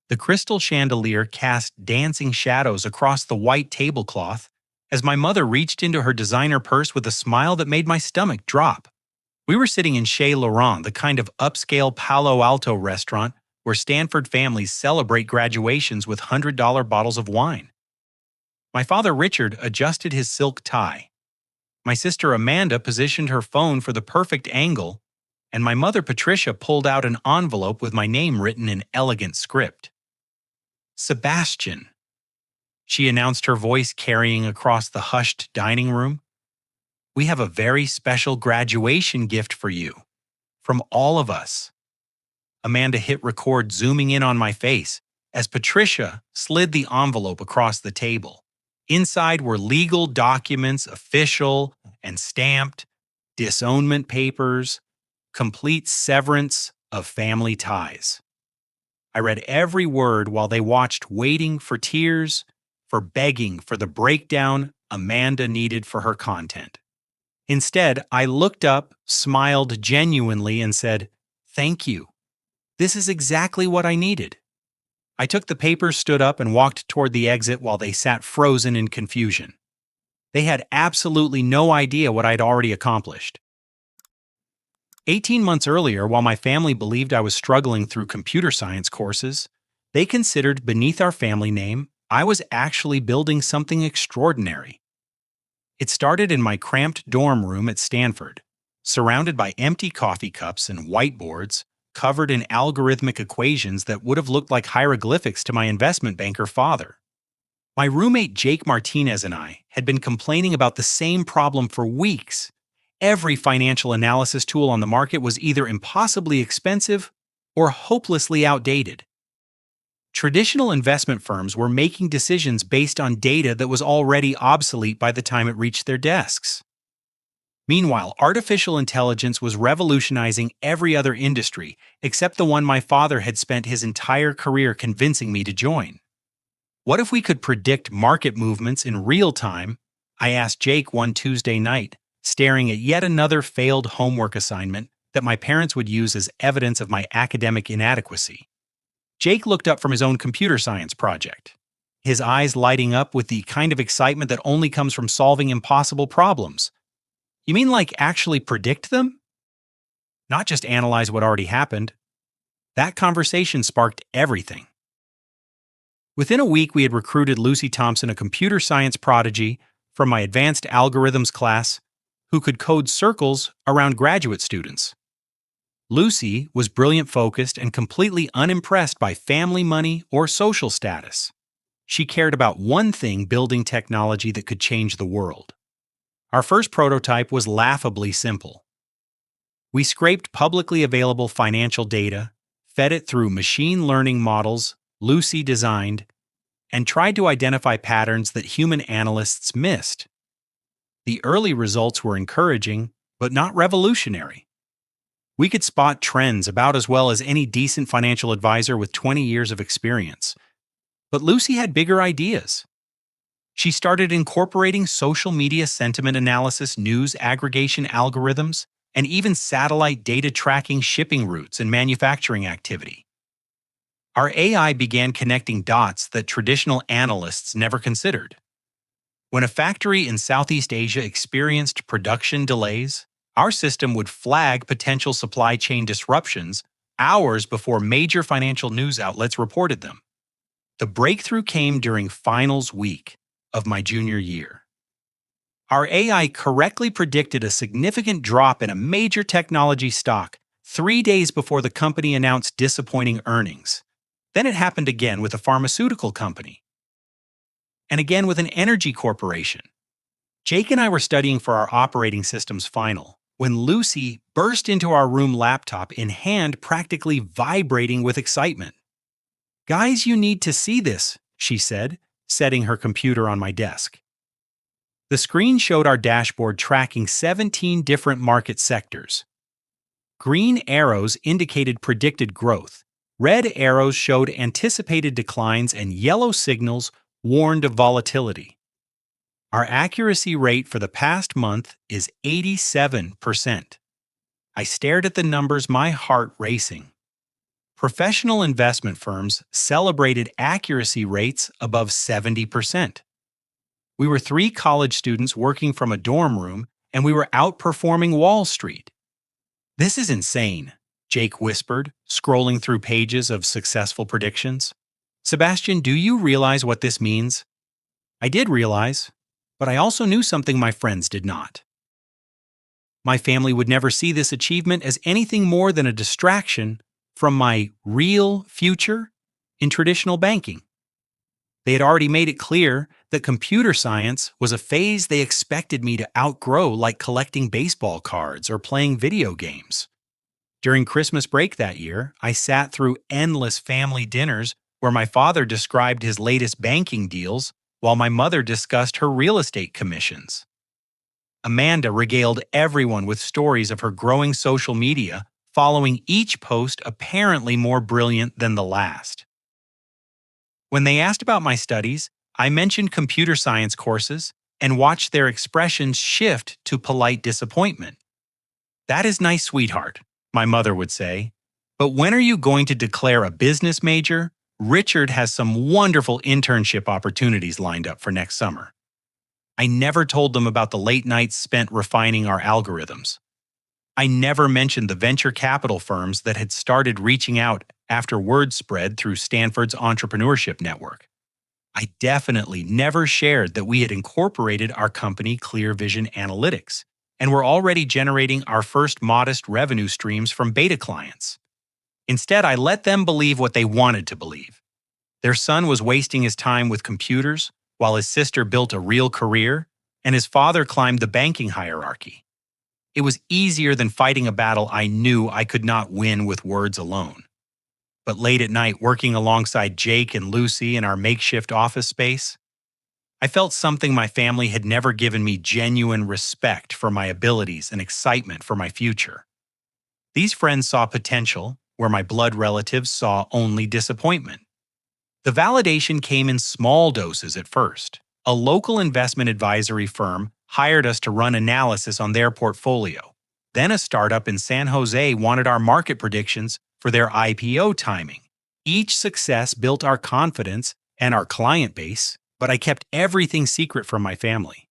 The crystal chandelier cast dancing shadows across the white tablecloth as my mother reached into her designer purse with a smile that made my stomach drop. We were sitting in Chez Laurent, the kind of upscale Palo Alto restaurant where Stanford families celebrate graduations with $100 bottles of wine. My father Richard adjusted his silk tie. My sister Amanda positioned her phone for the perfect angle, and my mother Patricia pulled out an envelope with my name written in elegant script. Sebastian, she announced, her voice carrying across the hushed dining room. We have a very special graduation gift for you. From all of us. Amanda hit record, zooming in on my face, as Patricia slid the envelope across the table. Inside were legal documents, official and stamped, disownment papers, complete severance of family ties. I read every word while they watched, waiting for tears, for begging for the breakdown Amanda needed for her content. Instead, I looked up, smiled genuinely, and said, "Thank you. This is exactly what I needed." I took the papers, stood up, and walked toward the exit while they sat frozen in confusion. They had absolutely no idea what I'd already accomplished. 18 months earlier, while my family believed I was struggling through computer science courses, they considered beneath our family name I was actually building something extraordinary. It started in my cramped dorm room at Stanford, surrounded by empty coffee cups and whiteboards covered in algorithmic equations that would have looked like hieroglyphics to my investment banker father. My roommate Jake Martinez and I had been complaining about the same problem for weeks. Every financial analysis tool on the market was either impossibly expensive or hopelessly outdated. Traditional investment firms were making decisions based on data that was already obsolete by the time it reached their desks. Meanwhile, artificial intelligence was revolutionizing every other industry except the one my father had spent his entire career convincing me to join. What if we could predict market movements in real time? I asked Jake one Tuesday night, staring at yet another failed homework assignment that my parents would use as evidence of my academic inadequacy. Jake looked up from his own computer science project, his eyes lighting up with the kind of excitement that only comes from solving impossible problems. "You mean like actually predict them? Not just analyze what already happened?" That conversation sparked everything. Within a week, we had recruited Lucy Thompson, a computer science prodigy from my advanced algorithms class, who could code circles around graduate students. Lucy was brilliant, focused, and completely unimpressed by family money or social status. She cared about one thing: building technology that could change the world. Our first prototype was laughably simple. We scraped publicly available financial data, fed it through machine learning models Lucy designed, and tried to identify patterns that human analysts missed. The early results were encouraging, but not revolutionary. We could spot trends about as well as any decent financial advisor with 20 years of experience. But Lucy had bigger ideas. She started incorporating social media sentiment analysis, news aggregation algorithms, and even satellite data tracking shipping routes and manufacturing activity. Our AI began connecting dots that traditional analysts never considered. When a factory in Southeast Asia experienced production delays, our system would flag potential supply chain disruptions hours before major financial news outlets reported them. The breakthrough came during finals week of my junior year. Our AI correctly predicted a significant drop in a major technology stock 3 days before the company announced disappointing earnings. Then it happened again with a pharmaceutical company, and again with an energy corporation. Jake and I were studying for our operating systems final when Lucy burst into our room, laptop in hand, practically vibrating with excitement. "Guys, you need to see this," she said, setting her computer on my desk. The screen showed our dashboard tracking 17 different market sectors. Green arrows indicated predicted growth, red arrows showed anticipated declines, and yellow signals warned of volatility. Our accuracy rate for the past month is 87%. I stared at the numbers, my heart racing. Professional investment firms celebrated accuracy rates above 70%. We were three college students working from a dorm room, and we were outperforming Wall Street. This is insane, Jake whispered, scrolling through pages of successful predictions. Sebastian, do you realize what this means? I did realize, but I also knew something my friends did not. My family would never see this achievement as anything more than a distraction from my real future in traditional banking. They had already made it clear that computer science was a phase they expected me to outgrow, like collecting baseball cards or playing video games. During Christmas break that year, I sat through endless family dinners where my father described his latest banking deals while my mother discussed her real estate commissions. Amanda regaled everyone with stories of her growing social media, following each post apparently more brilliant than the last. When they asked about my studies, I mentioned computer science courses and watched their expressions shift to polite disappointment. "That is nice, sweetheart," my mother would say, "but when are you going to declare a business major? Richard has some wonderful internship opportunities lined up for next summer." I never told them about the late nights spent refining our algorithms. I never mentioned the venture capital firms that had started reaching out after word spread through Stanford's entrepreneurship network. I definitely never shared that we had incorporated our company Clear Vision Analytics and were already generating our first modest revenue streams from beta clients. Instead, I let them believe what they wanted to believe. Their son was wasting his time with computers, while his sister built a real career, and his father climbed the banking hierarchy. It was easier than fighting a battle I knew I could not win with words alone. But late at night, working alongside Jake and Lucy in our makeshift office space, I felt something my family had never given me: genuine respect for my abilities and excitement for my future. These friends saw potential where my blood relatives saw only disappointment. The validation came in small doses at first. A local investment advisory firm hired us to run analysis on their portfolio. Then a startup in San Jose wanted our market predictions for their IPO timing. Each success built our confidence and our client base, but I kept everything secret from my family.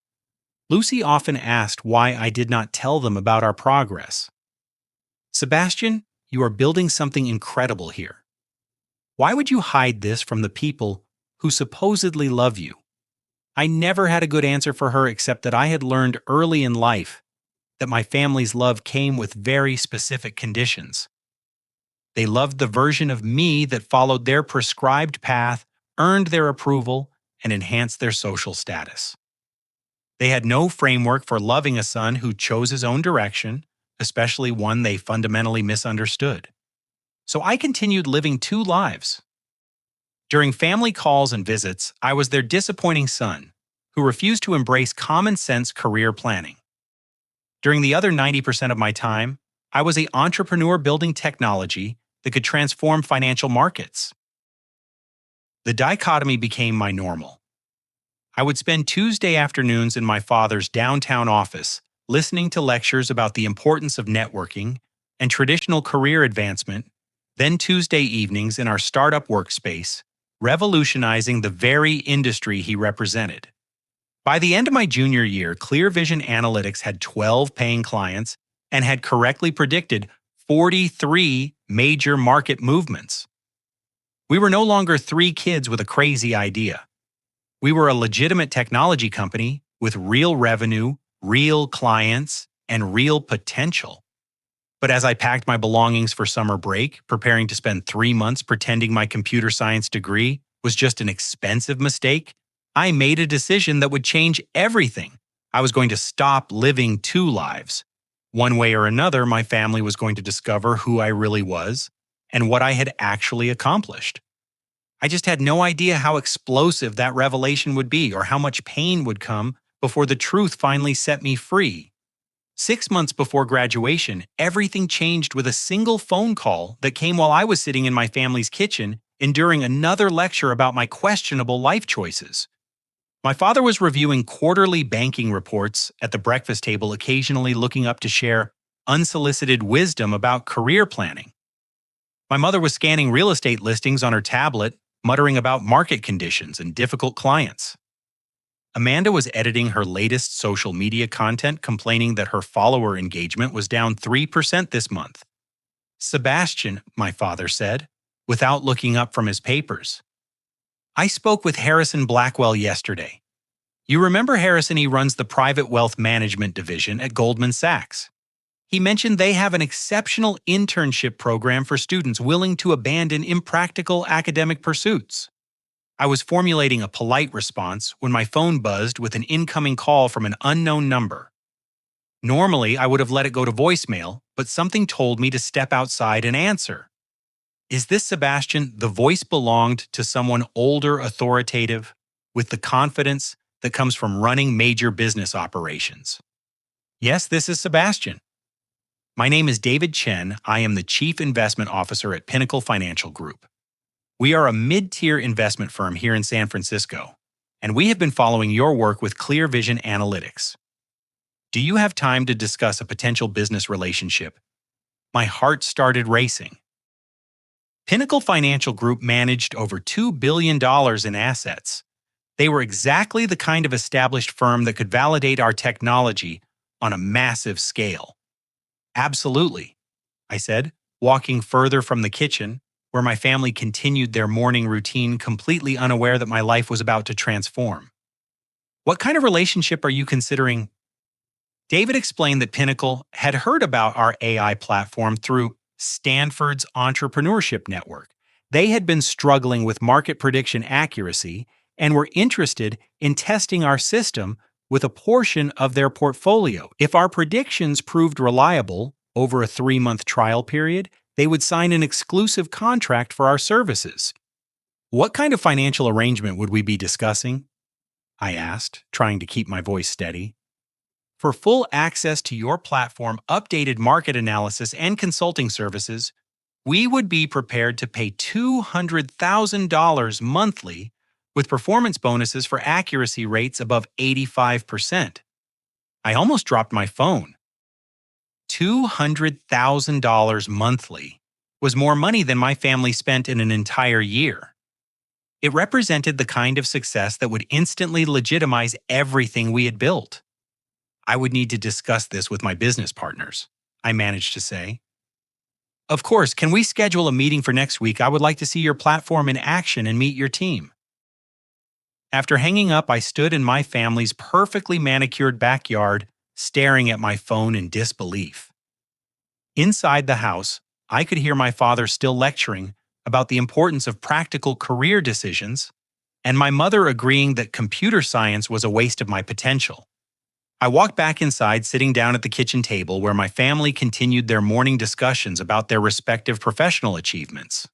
Lucy often asked why I did not tell them about our progress. "Sebastian, you are building something incredible here. Why would you hide this from the people who supposedly love you?" I never had a good answer for her, except that I had learned early in life that my family's love came with very specific conditions. They loved the version of me that followed their prescribed path, earned their approval, and enhanced their social status. They had no framework for loving a son who chose his own direction, especially one they fundamentally misunderstood. So I continued living two lives. During family calls and visits, I was their disappointing son, who refused to embrace common-sense career planning. During the other 90% of my time, I was an entrepreneur building technology that could transform financial markets. The dichotomy became my normal. I would spend Tuesday afternoons in my father's downtown office, listening to lectures about the importance of networking and traditional career advancement, then Tuesday evenings in our startup workspace, revolutionizing the very industry he represented. By the end of my junior year, Clear Vision Analytics had 12 paying clients and had correctly predicted 43 major market movements. We were no longer three kids with a crazy idea. We were a legitimate technology company with real revenue, real clients, and real potential. But as I packed my belongings for summer break, preparing to spend 3 months pretending my computer science degree was just an expensive mistake, I made a decision that would change everything. I was going to stop living two lives. One way or another, my family was going to discover who I really was and what I had actually accomplished. I just had no idea how explosive that revelation would be or how much pain would come before the truth finally set me free. 6 months before graduation, everything changed with a single phone call that came while I was sitting in my family's kitchen, enduring another lecture about my questionable life choices. My father was reviewing quarterly banking reports at the breakfast table, occasionally looking up to share unsolicited wisdom about career planning. My mother was scanning real estate listings on her tablet, muttering about market conditions and difficult clients. Amanda was editing her latest social media content, complaining that her follower engagement was down 3% this month. Sebastian, my father said, without looking up from his papers. I spoke with Harrison Blackwell yesterday. You remember Harrison? He runs the private wealth management division at Goldman Sachs. He mentioned they have an exceptional internship program for students willing to abandon impractical academic pursuits. I was formulating a polite response when my phone buzzed with an incoming call from an unknown number. Normally, I would have let it go to voicemail, but something told me to step outside and answer. Is this Sebastian? The voice belonged to someone older, authoritative, with the confidence that comes from running major business operations. Yes, this is Sebastian. My name is David Chen. I am the Chief Investment Officer at Pinnacle Financial Group. We are a mid-tier investment firm here in San Francisco, and we have been following your work with Clear Vision Analytics. Do you have time to discuss a potential business relationship? My heart started racing. Pinnacle Financial Group managed over $2 billion in assets. They were exactly the kind of established firm that could validate our technology on a massive scale. Absolutely, I said, walking further from the kitchen, where my family continued their morning routine, completely unaware that my life was about to transform. What kind of relationship are you considering? David explained that Pinnacle had heard about our AI platform through Stanford's Entrepreneurship Network. They had been struggling with market prediction accuracy and were interested in testing our system with a portion of their portfolio. If our predictions proved reliable over a 3-month trial period, they would sign an exclusive contract for our services. What kind of financial arrangement would we be discussing? I asked, trying to keep my voice steady. For full access to your platform, updated market analysis, and consulting services, we would be prepared to pay $200,000 monthly with performance bonuses for accuracy rates above 85%. I almost dropped my phone. $200,000 monthly was more money than my family spent in an entire year. It represented the kind of success that would instantly legitimize everything we had built. I would need to discuss this with my business partners, I managed to say. Of course, can we schedule a meeting for next week? I would like to see your platform in action and meet your team. After hanging up, I stood in my family's perfectly manicured backyard, staring at my phone in disbelief. Inside the house, I could hear my father still lecturing about the importance of practical career decisions, and my mother agreeing that computer science was a waste of my potential. I walked back inside, sitting down at the kitchen table where my family continued their morning discussions about their respective professional achievements.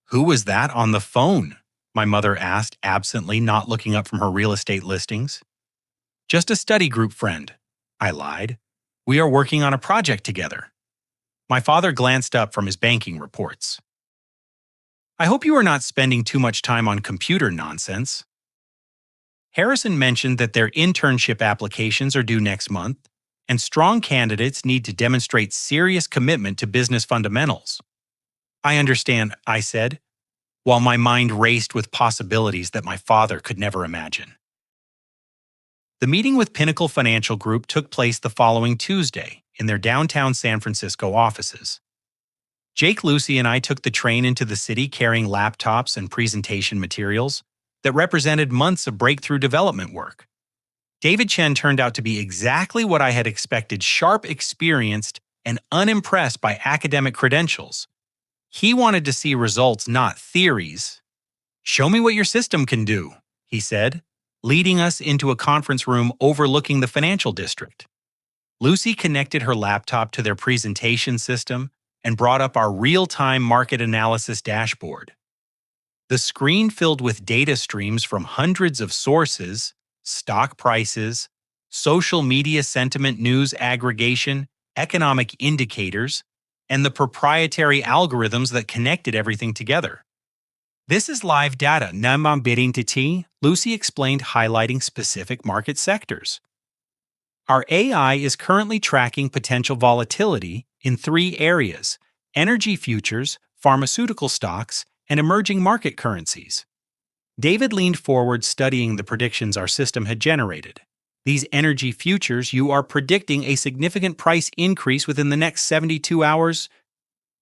Who was that on the phone? My mother asked absently, not looking up from her real estate listings. Just a study group friend, I lied. We are working on a project together. My father glanced up from his banking reports. I hope you are not spending too much time on computer nonsense. Harrison mentioned that their internship applications are due next month, and strong candidates need to demonstrate serious commitment to business fundamentals. I understand, I said, while my mind raced with possibilities that my father could never imagine. The meeting with Pinnacle Financial Group took place the following Tuesday in their downtown San Francisco offices. Jake, Lucy, and I took the train into the city carrying laptops and presentation materials that represented months of breakthrough development work. David Chen turned out to be exactly what I had expected: sharp, experienced, and unimpressed by academic credentials. He wanted to see results, not theories. "Show me what your system can do," he said, leading us into a conference room overlooking the financial district. Lucy connected her laptop to their presentation system and brought up our real-time market analysis dashboard. The screen filled with data streams from hundreds of sources, stock prices, social media sentiment news aggregation, economic indicators, and the proprietary algorithms that connected everything together. "This is live data, naman bidding to T," Lucy explained, highlighting specific market sectors. Our AI is currently tracking potential volatility in 3 areas: energy futures, pharmaceutical stocks, and emerging market currencies. David leaned forward, studying the predictions our system had generated. These energy futures, you are predicting a significant price increase within the next 72 hours.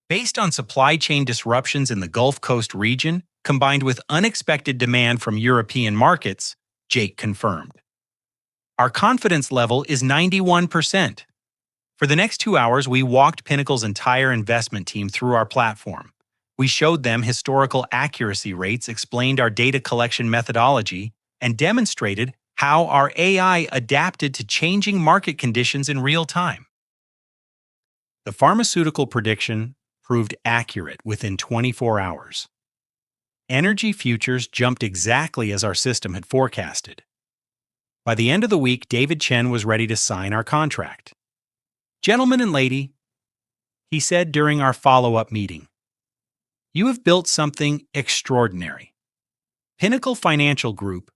Based on supply chain disruptions in the Gulf Coast region, combined with unexpected demand from European markets, Jake confirmed. Our confidence level is 91%. For the next 2 hours, we walked Pinnacle's entire investment team through our platform. We showed them historical accuracy rates, explained our data collection methodology, and demonstrated how our AI adapted to changing market conditions in real time. The pharmaceutical prediction proved accurate within 24 hours. Energy futures jumped exactly as our system had forecasted. By the end of the week, David Chen was ready to sign our contract. "Gentleman and lady," he said during our follow-up meeting, "you have built something extraordinary. Pinnacle Financial Group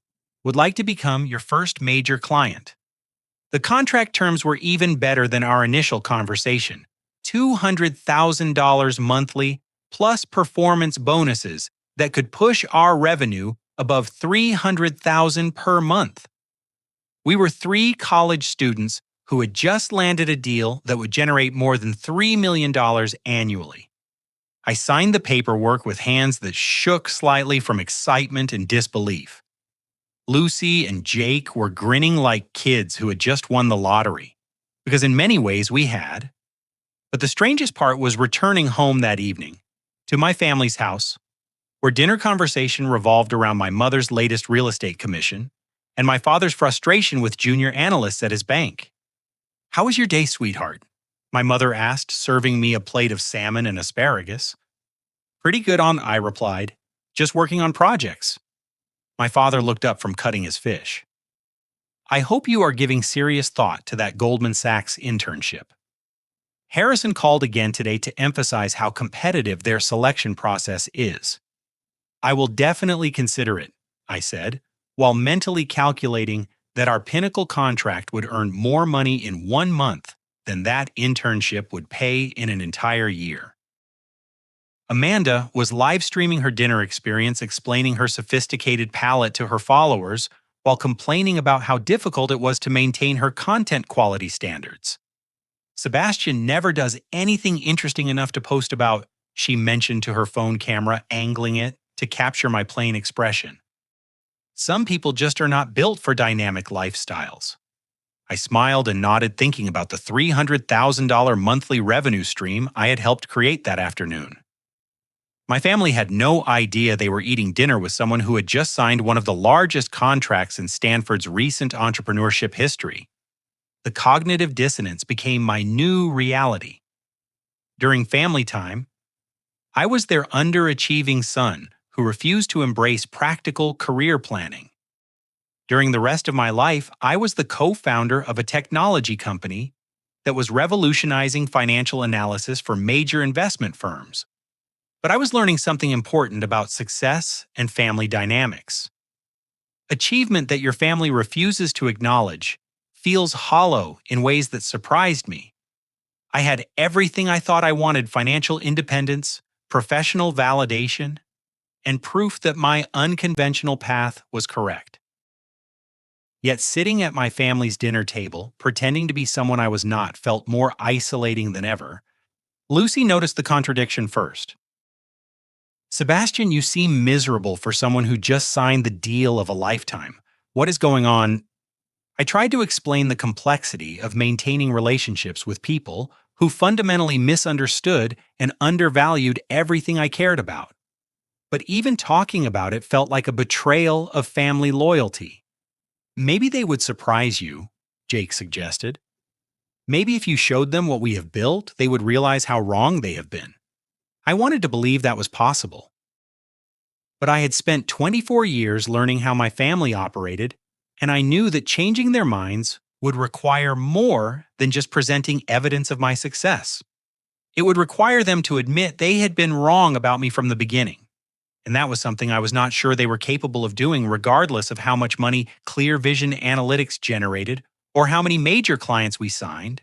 would like to become your first major client." The contract terms were even better than our initial conversation. $200,000 monthly plus performance bonuses that could push our revenue above $300,000 per month. We were 3 college students who had just landed a deal that would generate more than $3 million annually. I signed the paperwork with hands that shook slightly from excitement and disbelief. Lucy and Jake were grinning like kids who had just won the lottery, because in many ways we had. But the strangest part was returning home that evening, to my family's house, where dinner conversation revolved around my mother's latest real estate commission and my father's frustration with junior analysts at his bank. "How was your day, sweetheart?" my mother asked, serving me a plate of salmon and asparagus. "Pretty good, I replied. "Just working on projects." My father looked up from cutting his fish. "I hope you are giving serious thought to that Goldman Sachs internship. Harrison called again today to emphasize how competitive their selection process is." "I will definitely consider it," I said, while mentally calculating that our Pinnacle contract would earn more money in 1 month than that internship would pay in an entire year. Amanda was live streaming her dinner experience, explaining her sophisticated palate to her followers while complaining about how difficult it was to maintain her content quality standards. "Sebastian never does anything interesting enough to post about," she mentioned to her phone camera, angling it to capture my plain expression. "Some people just are not built for dynamic lifestyles." I smiled and nodded, thinking about the $300,000 monthly revenue stream I had helped create that afternoon. My family had no idea they were eating dinner with someone who had just signed one of the largest contracts in Stanford's recent entrepreneurship history. The cognitive dissonance became my new reality. During family time, I was their underachieving son who refused to embrace practical career planning. During the rest of my life, I was the co-founder of a technology company that was revolutionizing financial analysis for major investment firms. But I was learning something important about success and family dynamics. Achievement that your family refuses to acknowledge feels hollow in ways that surprised me. I had everything I thought I wanted: financial independence, professional validation, and proof that my unconventional path was correct. Yet sitting at my family's dinner table, pretending to be someone I was not, felt more isolating than ever. Lucy noticed the contradiction first. "Sebastian, you seem miserable for someone who just signed the deal of a lifetime. What is going on?" I tried to explain the complexity of maintaining relationships with people who fundamentally misunderstood and undervalued everything I cared about. But even talking about it felt like a betrayal of family loyalty. "Maybe they would surprise you," Jake suggested. "Maybe if you showed them what we have built, they would realize how wrong they have been." I wanted to believe that was possible. But I had spent 24 years learning how my family operated, and I knew that changing their minds would require more than just presenting evidence of my success. It would require them to admit they had been wrong about me from the beginning. And that was something I was not sure they were capable of doing, regardless of how much money Clear Vision Analytics generated or how many major clients we signed.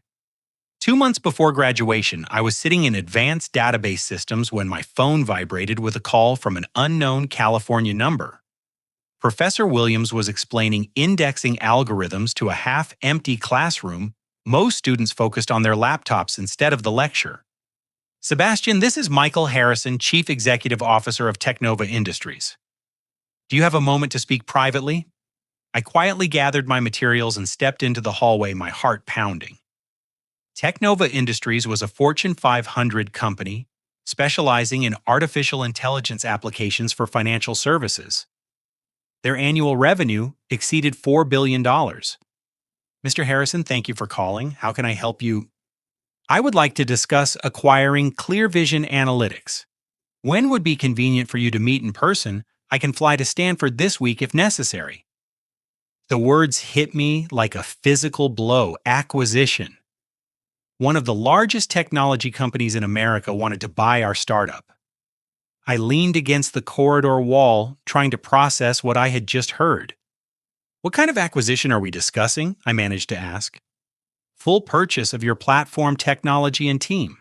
2 months before graduation, I was sitting in advanced database systems when my phone vibrated with a call from an unknown California number. Professor Williams was explaining indexing algorithms to a half-empty classroom. Most students focused on their laptops instead of the lecture. Sebastian, this is Michael Harrison, Chief Executive Officer of Technova Industries. Do you have a moment to speak privately? I quietly gathered my materials and stepped into the hallway, my heart pounding. Technova Industries was a Fortune 500 company specializing in artificial intelligence applications for financial services. Their annual revenue exceeded $4 billion. Mr. Harrison, thank you for calling. How can I help you? I would like to discuss acquiring Clear Vision Analytics. When would be convenient for you to meet in person? I can fly to Stanford this week if necessary. The words hit me like a physical blow. Acquisition. One of the largest technology companies in America wanted to buy our startup. I leaned against the corridor wall, trying to process what I had just heard. What kind of acquisition are we discussing? I managed to ask. Full purchase of your platform, technology, and team.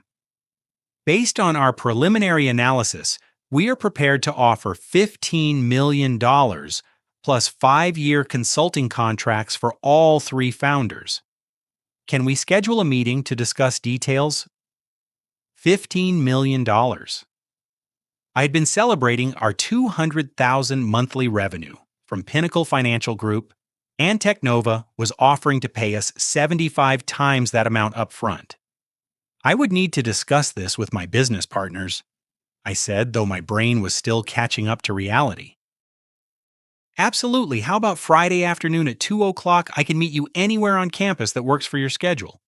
Based on our preliminary analysis, we are prepared to offer $15 million plus 5-year consulting contracts for all 3 founders. Can we schedule a meeting to discuss details? $15 million. I had been celebrating our $200,000 monthly revenue from Pinnacle Financial Group, and Technova was offering to pay us 75 times that amount up front. I would need to discuss this with my business partners, I said, though my brain was still catching up to reality. Absolutely. How about Friday afternoon at 2 o'clock? I can meet you anywhere on campus that works for your schedule.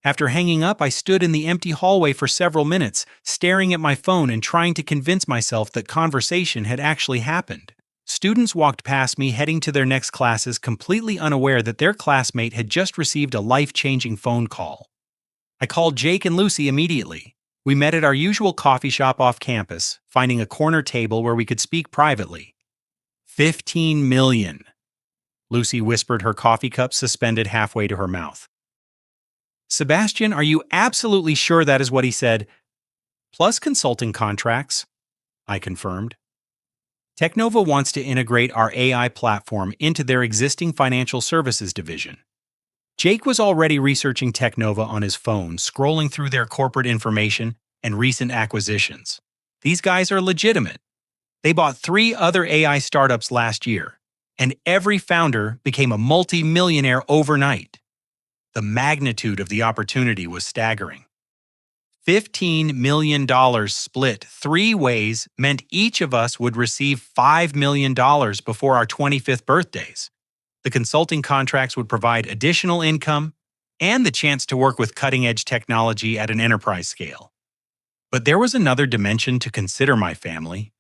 After hanging up, I stood in the empty hallway for several minutes, staring at my phone and trying to convince myself that conversation had actually happened. Students walked past me heading to their next classes, completely unaware that their classmate had just received a life-changing phone call. I called Jake and Lucy immediately. We met at our usual coffee shop off campus, finding a corner table where we could speak privately. $15 million. Lucy whispered, her coffee cup suspended halfway to her mouth. Sebastian, are you absolutely sure that is what he said? Plus consulting contracts, I confirmed. Technova wants to integrate our AI platform into their existing financial services division. Jake was already researching Technova on his phone, scrolling through their corporate information and recent acquisitions. These guys are legitimate. They bought 3 other AI startups last year, and every founder became a multi-millionaire overnight. The magnitude of the opportunity was staggering. $15 million split 3 ways meant each of us would receive $5 million before our 25th birthdays. The consulting contracts would provide additional income and the chance to work with cutting-edge technology at an enterprise scale. But there was another dimension to consider my family.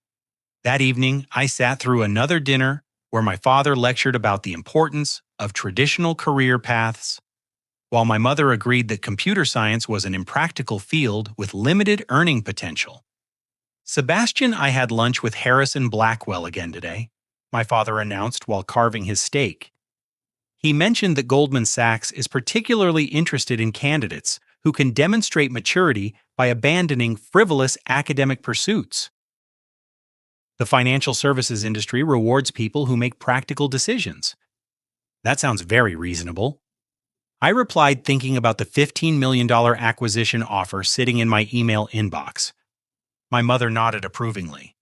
That evening, I sat through another dinner where my father lectured about the importance of traditional career paths, while my mother agreed that computer science was an impractical field with limited earning potential. Sebastian, I had lunch with Harrison Blackwell again today, my father announced while carving his steak. He mentioned that Goldman Sachs is particularly interested in candidates who can demonstrate maturity by abandoning frivolous academic pursuits. The financial services industry rewards people who make practical decisions. That sounds very reasonable. I replied, thinking about the $15 million acquisition offer sitting in my email inbox. My mother nodded approvingly.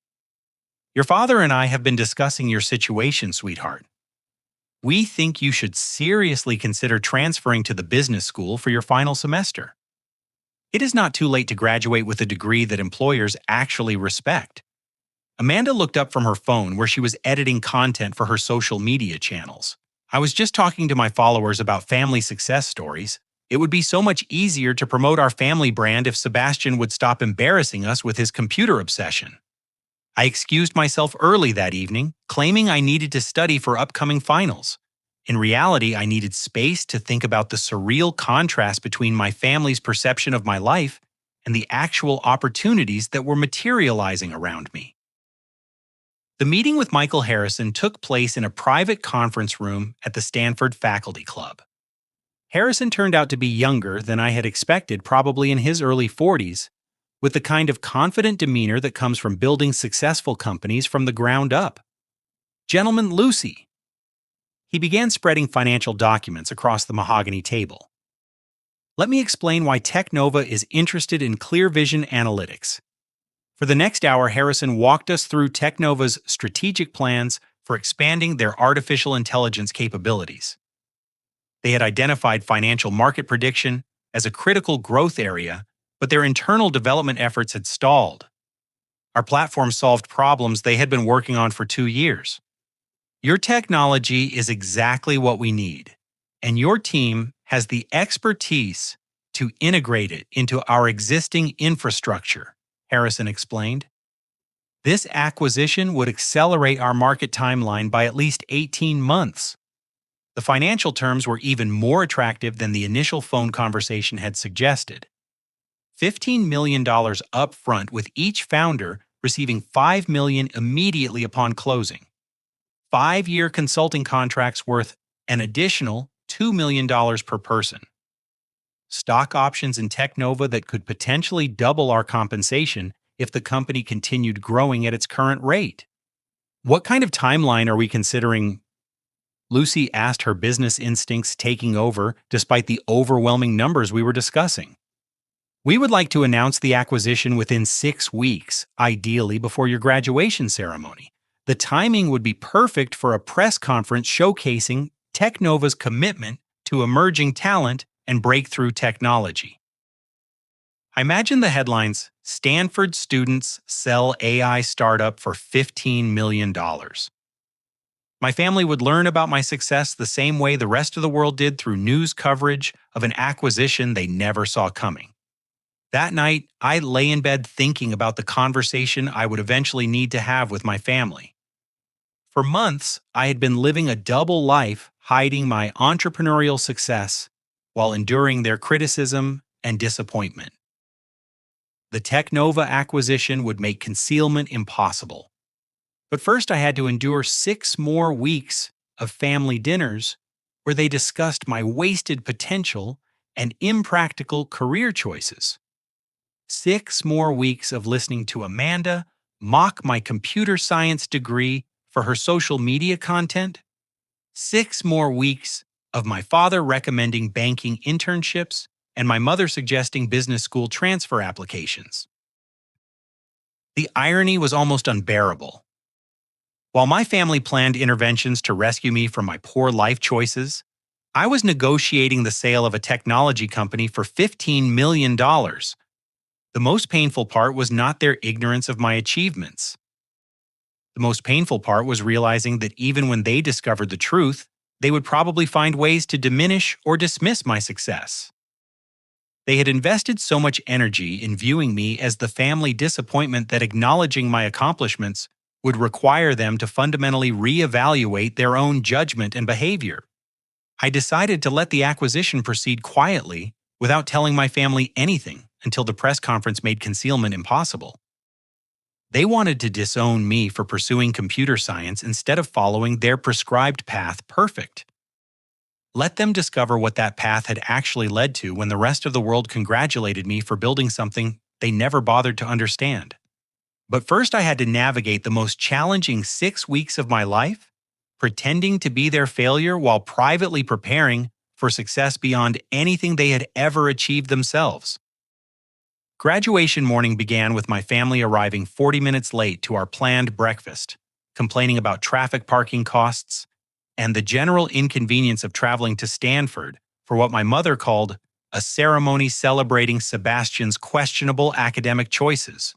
Your father and I have been discussing your situation, sweetheart. We think you should seriously consider transferring to the business school for your final semester. It is not too late to graduate with a degree that employers actually respect. Amanda looked up from her phone where she was editing content for her social media channels. I was just talking to my followers about family success stories. It would be so much easier to promote our family brand if Sebastian would stop embarrassing us with his computer obsession. I excused myself early that evening, claiming I needed to study for upcoming finals. In reality, I needed space to think about the surreal contrast between my family's perception of my life and the actual opportunities that were materializing around me. The meeting with Michael Harrison took place in a private conference room at the Stanford Faculty Club. Harrison turned out to be younger than I had expected, probably in his early 40s, with the kind of confident demeanor that comes from building successful companies from the ground up. "Gentleman, Lucy." He began spreading financial documents across the mahogany table. "Let me explain why Technova is interested in clear vision analytics." For the next hour, Harrison walked us through Technova's strategic plans for expanding their artificial intelligence capabilities. They had identified financial market prediction as a critical growth area, but their internal development efforts had stalled. Our platform solved problems they had been working on for 2 years. "Your technology is exactly what we need, and your team has the expertise to integrate it into our existing infrastructure," Harrison explained. "This acquisition would accelerate our market timeline by at least 18 months. The financial terms were even more attractive than the initial phone conversation had suggested. $15 million upfront, with each founder receiving $5 million immediately upon closing. 5-year consulting contracts worth an additional $2 million per person. Stock options in Technova that could potentially double our compensation if the company continued growing at its current rate." "What kind of timeline are we considering?" Lucy asked, her business instincts taking over despite the overwhelming numbers we were discussing. "We would like to announce the acquisition within 6 weeks, ideally before your graduation ceremony. The timing would be perfect for a press conference showcasing Technova's commitment to emerging talent and breakthrough technology." I imagine the headlines: "Stanford students sell AI startup for $15 million. My family would learn about my success the same way the rest of the world did, through news coverage of an acquisition they never saw coming. That night, I lay in bed thinking about the conversation I would eventually need to have with my family. For months, I had been living a double life, hiding my entrepreneurial success while enduring their criticism and disappointment. The Technova acquisition would make concealment impossible. But first, I had to endure 6 more weeks of family dinners where they discussed my wasted potential and impractical career choices. 6 more weeks of listening to Amanda mock my computer science degree for her social media content. 6 more weeks of my father recommending banking internships and my mother suggesting business school transfer applications. The irony was almost unbearable. While my family planned interventions to rescue me from my poor life choices, I was negotiating the sale of a technology company for $15 million. The most painful part was not their ignorance of my achievements. The most painful part was realizing that even when they discovered the truth, they would probably find ways to diminish or dismiss my success. They had invested so much energy in viewing me as the family disappointment that acknowledging my accomplishments would require them to fundamentally reevaluate their own judgment and behavior. I decided to let the acquisition proceed quietly without telling my family anything until the press conference made concealment impossible. They wanted to disown me for pursuing computer science instead of following their prescribed path perfect. Let them discover what that path had actually led to when the rest of the world congratulated me for building something they never bothered to understand. But first, I had to navigate the most challenging 6 weeks of my life, pretending to be their failure while privately preparing for success beyond anything they had ever achieved themselves. Graduation morning began with my family arriving 40 minutes late to our planned breakfast, complaining about traffic, parking costs, and the general inconvenience of traveling to Stanford for what my mother called a ceremony celebrating Sebastian's questionable academic choices.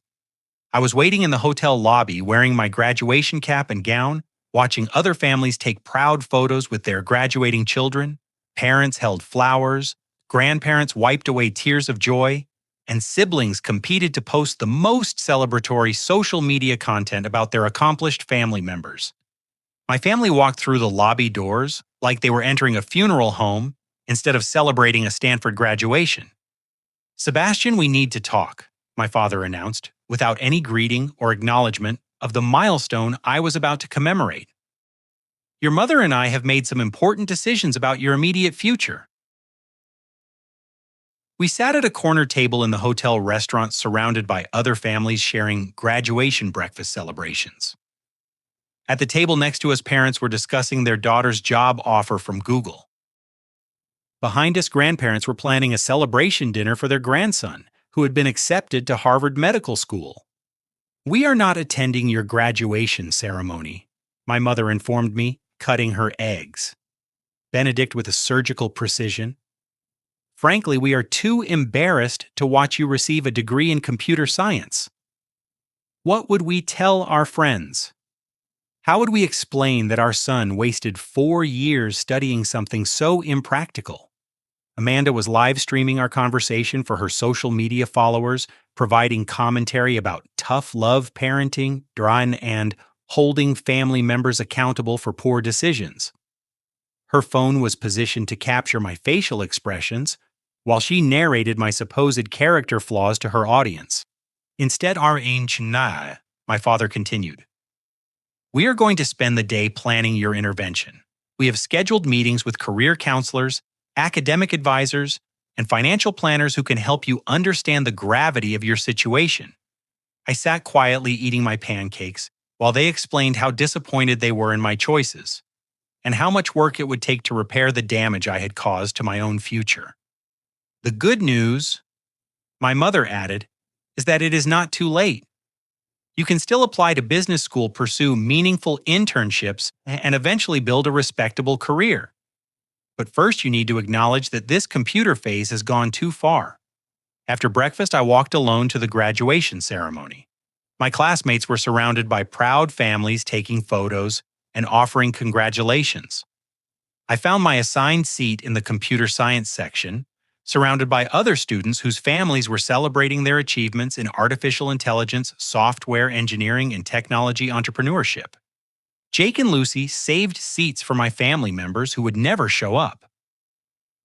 I was waiting in the hotel lobby wearing my graduation cap and gown, watching other families take proud photos with their graduating children. Parents held flowers, grandparents wiped away tears of joy, and siblings competed to post the most celebratory social media content about their accomplished family members. My family walked through the lobby doors like they were entering a funeral home instead of celebrating a Stanford graduation. "Sebastian, we need to talk," my father announced, without any greeting or acknowledgement of the milestone I was about to commemorate. "Your mother and I have made some important decisions about your immediate future." We sat at a corner table in the hotel restaurant surrounded by other families sharing graduation breakfast celebrations. At the table next to us, parents were discussing their daughter's job offer from Google. Behind us, grandparents were planning a celebration dinner for their grandson, who had been accepted to Harvard Medical School. "We are not attending your graduation ceremony," my mother informed me, cutting her eggs. Benedict with a surgical precision. "Frankly, we are too embarrassed to watch you receive a degree in computer science." What would we tell our friends? How would we explain that our son wasted 4 years studying something so impractical? Amanda was live streaming our conversation for her social media followers, providing commentary about tough love parenting, and holding family members accountable for poor decisions. Her phone was positioned to capture my facial expressions, while she narrated my supposed character flaws to her audience. "Instead, my father continued. "We are going to spend the day planning your intervention. We have scheduled meetings with career counselors, academic advisors, and financial planners who can help you understand the gravity of your situation." I sat quietly eating my pancakes while they explained how disappointed they were in my choices and how much work it would take to repair the damage I had caused to my own future. "The good news," my mother added, "is that it is not too late. You can still apply to business school, pursue meaningful internships, and eventually build a respectable career. But first, you need to acknowledge that this computer phase has gone too far." After breakfast, I walked alone to the graduation ceremony. My classmates were surrounded by proud families taking photos and offering congratulations. I found my assigned seat in the computer science section, surrounded by other students whose families were celebrating their achievements in artificial intelligence, software engineering, and technology entrepreneurship. Jake and Lucy saved seats for my family members who would never show up.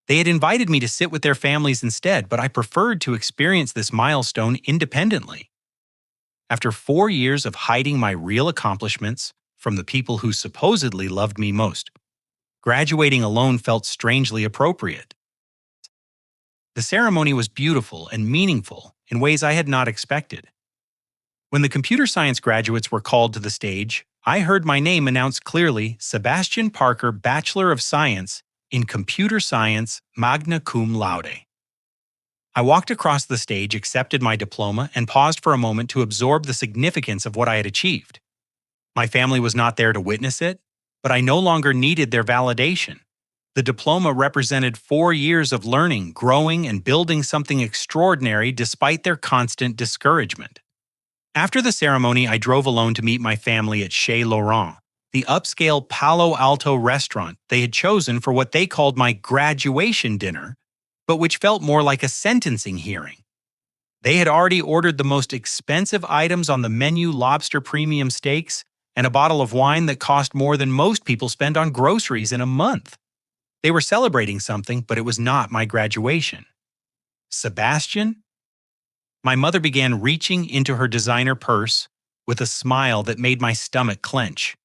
They had invited me to sit with their families instead, but I preferred to experience this milestone independently. After 4 years of hiding my real accomplishments from the people who supposedly loved me most, graduating alone felt strangely appropriate. The ceremony was beautiful and meaningful in ways I had not expected. When the computer science graduates were called to the stage, I heard my name announced clearly: Sebastian Parker, Bachelor of Science in Computer Science, magna cum laude. I walked across the stage, accepted my diploma, and paused for a moment to absorb the significance of what I had achieved. My family was not there to witness it, but I no longer needed their validation. The diploma represented 4 years of learning, growing, and building something extraordinary despite their constant discouragement. After the ceremony, I drove alone to meet my family at Chez Laurent, the upscale Palo Alto restaurant they had chosen for what they called my graduation dinner, but which felt more like a sentencing hearing. They had already ordered the most expensive items on the menu: lobster premium steaks and a bottle of wine that cost more than most people spend on groceries in a month. They were celebrating something, but it was not my graduation. "Sebastian?" My mother began reaching into her designer purse with a smile that made my stomach clench.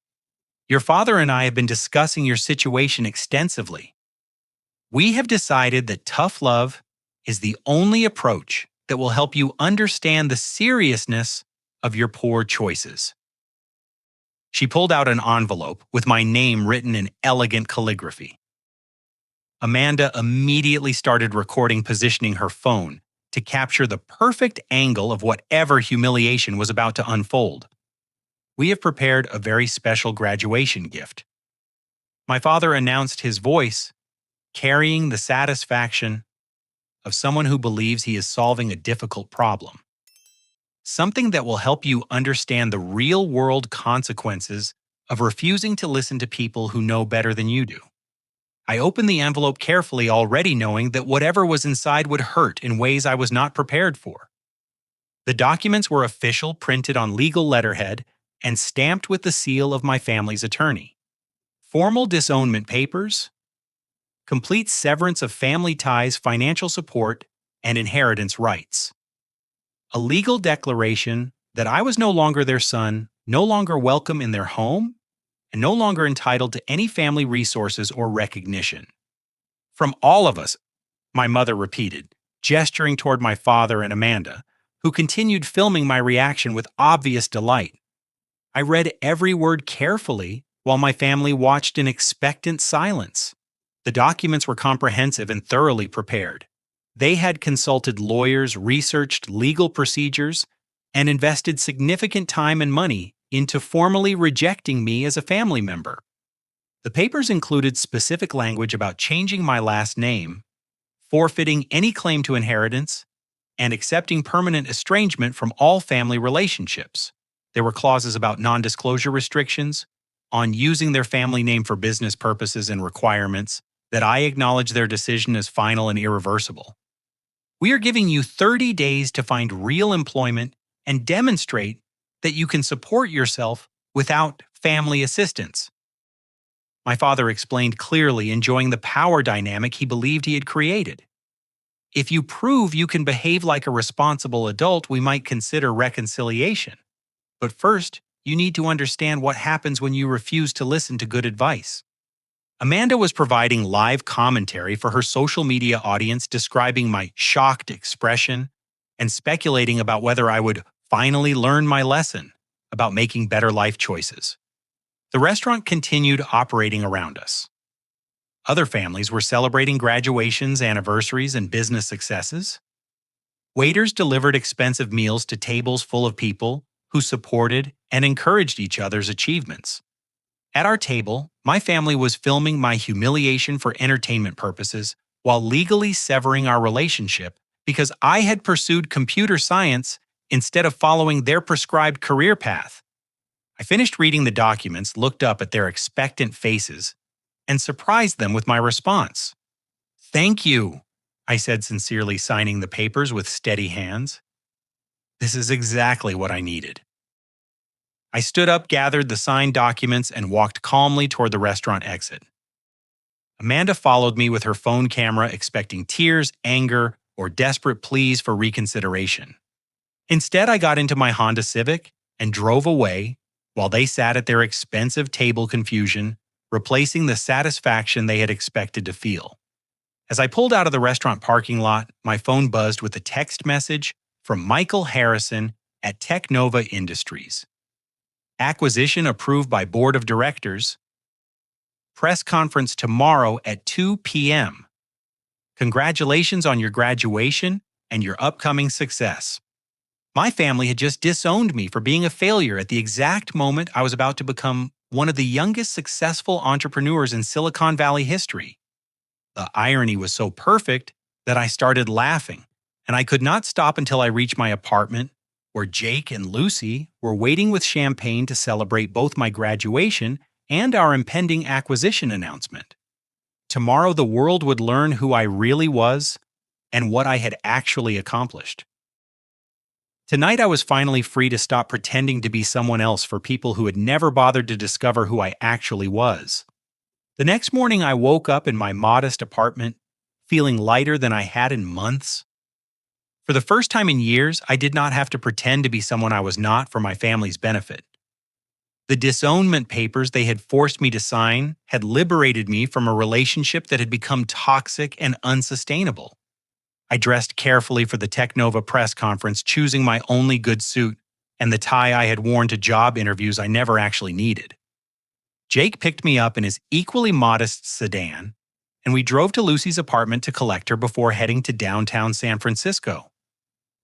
"Your father and I have been discussing your situation extensively. We have decided that tough love is the only approach that will help you understand the seriousness of your poor choices." She pulled out an envelope with my name written in elegant calligraphy. Amanda immediately started recording, positioning her phone to capture the perfect angle of whatever humiliation was about to unfold. "We have prepared a very special graduation gift." My father announced, his voice carrying the satisfaction of someone who believes he is solving a difficult problem. "Something that will help you understand the real-world consequences of refusing to listen to people who know better than you do." I opened the envelope carefully, already knowing that whatever was inside would hurt in ways I was not prepared for. The documents were official, printed on legal letterhead, and stamped with the seal of my family's attorney. Formal disownment papers, complete severance of family ties, financial support, and inheritance rights. A legal declaration that I was no longer their son, no longer welcome in their home, and no longer entitled to any family resources or recognition. "From all of us," my mother repeated, gesturing toward my father and Amanda, who continued filming my reaction with obvious delight. I read every word carefully while my family watched in expectant silence. The documents were comprehensive and thoroughly prepared. They had consulted lawyers, researched legal procedures, and invested significant time and money into formally rejecting me as a family member. The papers included specific language about changing my last name, forfeiting any claim to inheritance, and accepting permanent estrangement from all family relationships. There were clauses about non-disclosure restrictions, on using their family name for business purposes and requirements, that I acknowledge their decision as final and irreversible. We are giving you 30 days to find real employment and demonstrate that you can support yourself without family assistance. My father explained clearly, enjoying the power dynamic he believed he had created. If you prove you can behave like a responsible adult, we might consider reconciliation. But first, you need to understand what happens when you refuse to listen to good advice. Amanda was providing live commentary for her social media audience, describing my shocked expression and speculating about whether I would finally learn my lesson about making better life choices. The restaurant continued operating around us. Other families were celebrating graduations, anniversaries, and business successes. Waiters delivered expensive meals to tables full of people who supported and encouraged each other's achievements. At our table, my family was filming my humiliation for entertainment purposes while legally severing our relationship because I had pursued computer science instead of following their prescribed career path. I finished reading the documents, looked up at their expectant faces, and surprised them with my response. "Thank you," I said sincerely, signing the papers with steady hands. "This is exactly what I needed." I stood up, gathered the signed documents, and walked calmly toward the restaurant exit. Amanda followed me with her phone camera, expecting tears, anger, or desperate pleas for reconsideration. Instead, I got into my Honda Civic and drove away while they sat at their expensive table, confusion, replacing the satisfaction they had expected to feel. As I pulled out of the restaurant parking lot, my phone buzzed with a text message from Michael Harrison at Technova Industries. "Acquisition approved by Board of Directors. Press conference tomorrow at 2 p.m. Congratulations on your graduation and your upcoming success." My family had just disowned me for being a failure at the exact moment I was about to become one of the youngest successful entrepreneurs in Silicon Valley history. The irony was so perfect that I started laughing, and I could not stop until I reached my apartment, where Jake and Lucy were waiting with champagne to celebrate both my graduation and our impending acquisition announcement. Tomorrow, the world would learn who I really was and what I had actually accomplished. Tonight, I was finally free to stop pretending to be someone else for people who had never bothered to discover who I actually was. The next morning, I woke up in my modest apartment, feeling lighter than I had in months. For the first time in years, I did not have to pretend to be someone I was not for my family's benefit. The disownment papers they had forced me to sign had liberated me from a relationship that had become toxic and unsustainable. I dressed carefully for the Technova press conference, choosing my only good suit and the tie I had worn to job interviews I never actually needed. Jake picked me up in his equally modest sedan, and we drove to Lucy's apartment to collect her before heading to downtown San Francisco.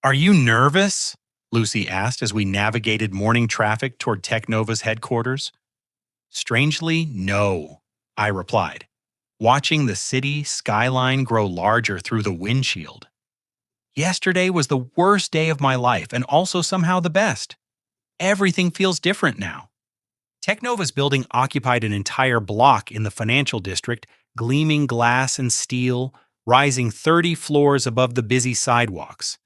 "Are you nervous?" Lucy asked as we navigated morning traffic toward Technova's headquarters. "Strangely, no," I replied, watching the city skyline grow larger through the windshield. Yesterday was the worst day of my life and also somehow the best. Everything feels different now. Technova's building occupied an entire block in the financial district, gleaming glass and steel, rising 30 floors above the busy sidewalks.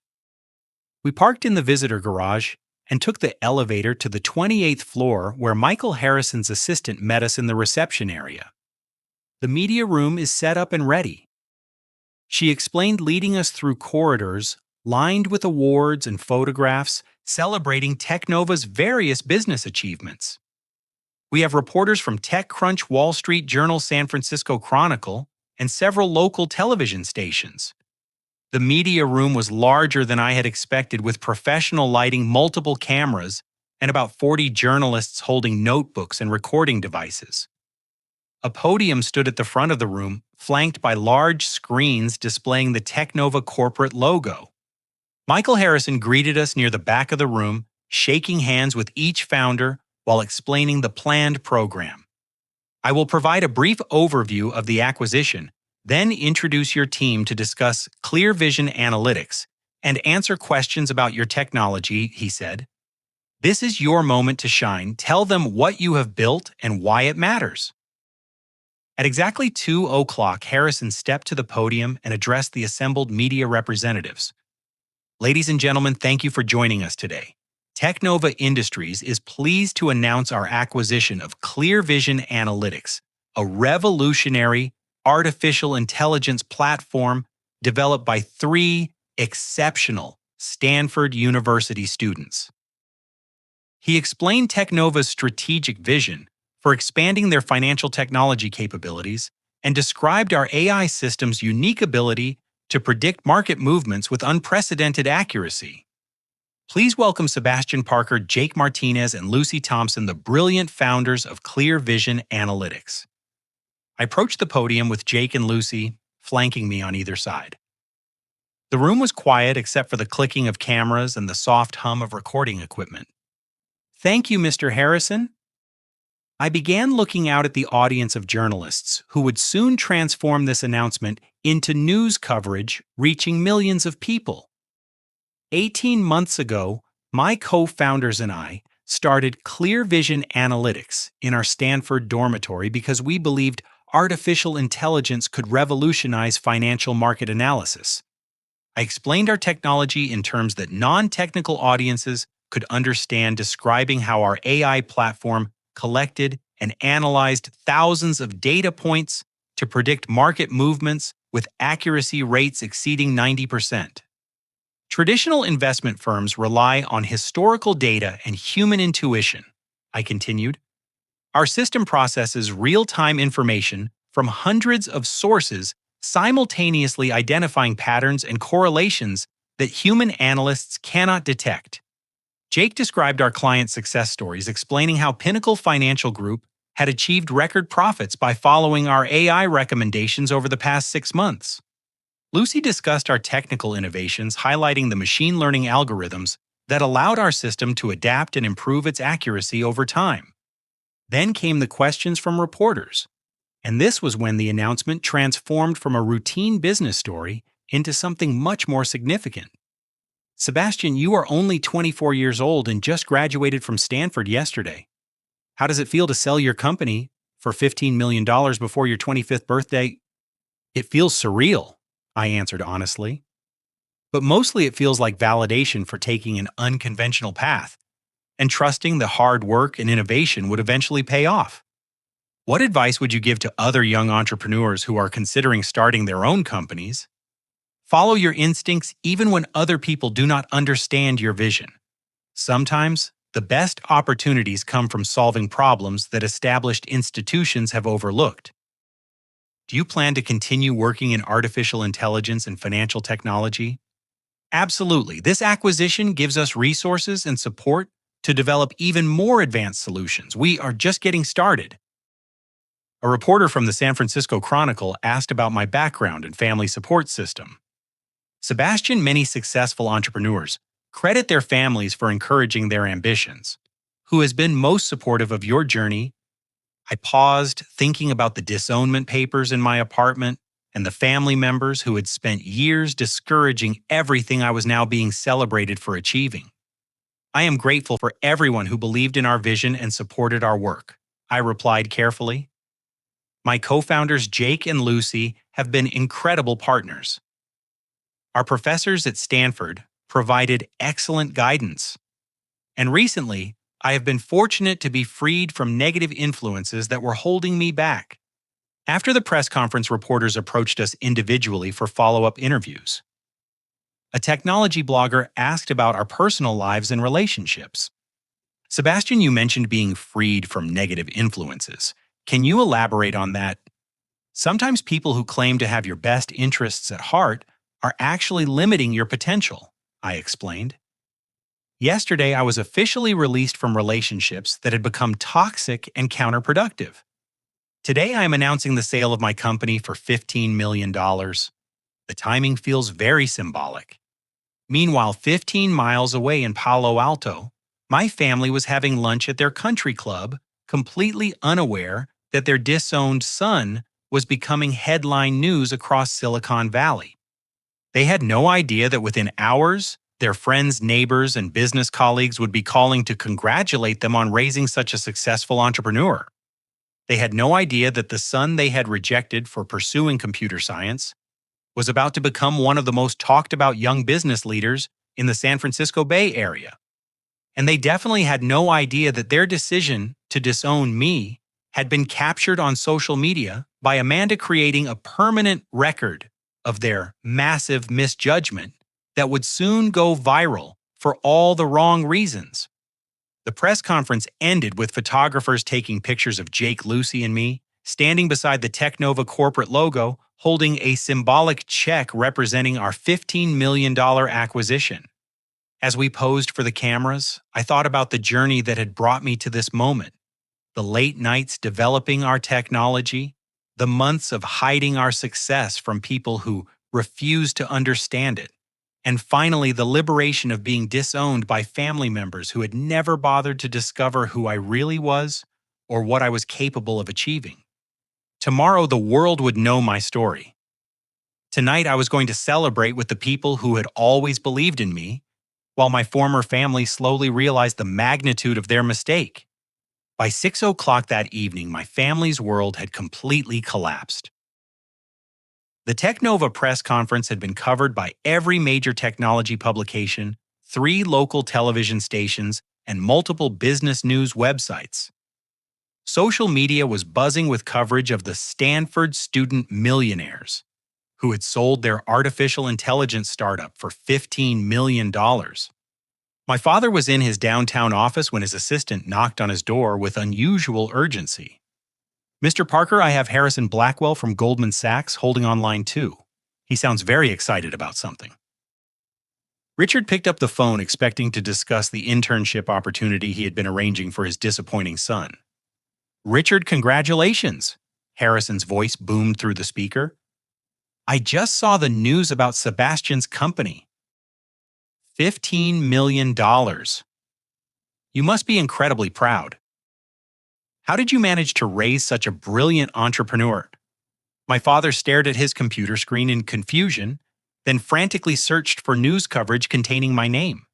We parked in the visitor garage and took the elevator to the 28th floor, where Michael Harrison's assistant met us in the reception area. "The media room is set up and ready," she explained, leading us through corridors lined with awards and photographs celebrating Technova's various business achievements. "We have reporters from TechCrunch, Wall Street Journal, San Francisco Chronicle, and several local television stations. The media room was larger than I had expected, with professional lighting, multiple cameras, and about 40 journalists holding notebooks and recording devices. A podium stood at the front of the room, flanked by large screens displaying the Technova corporate logo. Michael Harrison greeted us near the back of the room, shaking hands with each founder while explaining the planned program. I will provide a brief overview of the acquisition, then introduce your team to discuss Clear Vision Analytics and answer questions about your technology, he said. This is your moment to shine. Tell them what you have built and why it matters. At exactly 2:00, Harrison stepped to the podium and addressed the assembled media representatives. Ladies and gentlemen, thank you for joining us today. Technova Industries is pleased to announce our acquisition of Clear Vision Analytics, a revolutionary artificial intelligence platform developed by 3 exceptional Stanford University students. He explained Technova's strategic vision for expanding their financial technology capabilities and described our AI system's unique ability to predict market movements with unprecedented accuracy. Please welcome Sebastian Parker, Jake Martinez, and Lucy Thompson, the brilliant founders of Clear Vision Analytics. I approached the podium with Jake and Lucy flanking me on either side. The room was quiet except for the clicking of cameras and the soft hum of recording equipment. Thank you, Mr. Harrison. I began looking out at the audience of journalists who would soon transform this announcement into news coverage reaching millions of people. 18 months ago, my co-founders and I started Clear Vision Analytics in our Stanford dormitory because we believed artificial intelligence could revolutionize financial market analysis. I explained our technology in terms that non-technical audiences could understand, describing how our AI platform collected and analyzed thousands of data points to predict market movements with accuracy rates exceeding 90%. Traditional investment firms rely on historical data and human intuition, I continued. Our system processes real-time information from hundreds of sources, simultaneously identifying patterns and correlations that human analysts cannot detect. Jake described our client success stories, explaining how Pinnacle Financial Group had achieved record profits by following our AI recommendations over the past 6 months. Lucy discussed our technical innovations, highlighting the machine learning algorithms that allowed our system to adapt and improve its accuracy over time. Then came the questions from reporters, and this was when the announcement transformed from a routine business story into something much more significant. Sebastian, you are only 24 years old and just graduated from Stanford yesterday. How does it feel to sell your company for $15 million before your 25th birthday? It feels surreal, I answered honestly. But mostly it feels like validation for taking an unconventional path and trusting the hard work and innovation would eventually pay off. What advice would you give to other young entrepreneurs who are considering starting their own companies? Follow your instincts even when other people do not understand your vision. Sometimes, the best opportunities come from solving problems that established institutions have overlooked. Do you plan to continue working in artificial intelligence and financial technology? Absolutely. This acquisition gives us resources and support to develop even more advanced solutions. We are just getting started. A reporter from the San Francisco Chronicle asked about my background and family support system. Sebastian, many successful entrepreneurs credit their families for encouraging their ambitions. Who has been most supportive of your journey? I paused, thinking about the disownment papers in my apartment and the family members who had spent years discouraging everything I was now being celebrated for achieving. I am grateful for everyone who believed in our vision and supported our work, I replied carefully. My co-founders Jake and Lucy have been incredible partners. Our professors at Stanford provided excellent guidance. And recently, I have been fortunate to be freed from negative influences that were holding me back. After the press conference, reporters approached us individually for follow-up interviews. A technology blogger asked about our personal lives and relationships. Sebastian, you mentioned being freed from negative influences. Can you elaborate on that? Sometimes people who claim to have your best interests at heart are actually limiting your potential, I explained. Yesterday, I was officially released from relationships that had become toxic and counterproductive. Today, I am announcing the sale of my company for $15 million. The timing feels very symbolic. Meanwhile, 15 miles away in Palo Alto, my family was having lunch at their country club, completely unaware that their disowned son was becoming headline news across Silicon Valley. They had no idea that within hours, their friends, neighbors, and business colleagues would be calling to congratulate them on raising such a successful entrepreneur. They had no idea that the son they had rejected for pursuing computer science was about to become one of the most talked about young business leaders in the San Francisco Bay Area. And they definitely had no idea that their decision to disown me had been captured on social media by Amanda creating a permanent record of their massive misjudgment that would soon go viral for all the wrong reasons. The press conference ended with photographers taking pictures of Jake, Lucy, and me, standing beside the Technova corporate logo, holding a symbolic check representing our $15 million acquisition. As we posed for the cameras, I thought about the journey that had brought me to this moment. The late nights developing our technology, the months of hiding our success from people who refused to understand it, and finally the liberation of being disowned by family members who had never bothered to discover who I really was or what I was capable of achieving. Tomorrow the world would know my story. Tonight I was going to celebrate with the people who had always believed in me, while my former family slowly realized the magnitude of their mistake. By 6 o'clock that evening, my family's world had completely collapsed. The Technova press conference had been covered by every major technology publication, 3 local television stations, and multiple business news websites. Social media was buzzing with coverage of the Stanford student millionaires, who had sold their artificial intelligence startup for $15 million. My father was in his downtown office when his assistant knocked on his door with unusual urgency. "Mr. Parker, I have Harrison Blackwell from Goldman Sachs holding on line 2. He sounds very excited about something." Richard picked up the phone expecting to discuss the internship opportunity he had been arranging for his disappointing son. "Richard, congratulations!" Harrison's voice boomed through the speaker. "I just saw the news about Sebastian's company. $15 million. You must be incredibly proud. How did you manage to raise such a brilliant entrepreneur?" My father stared at his computer screen in confusion, then frantically searched for news coverage containing my name.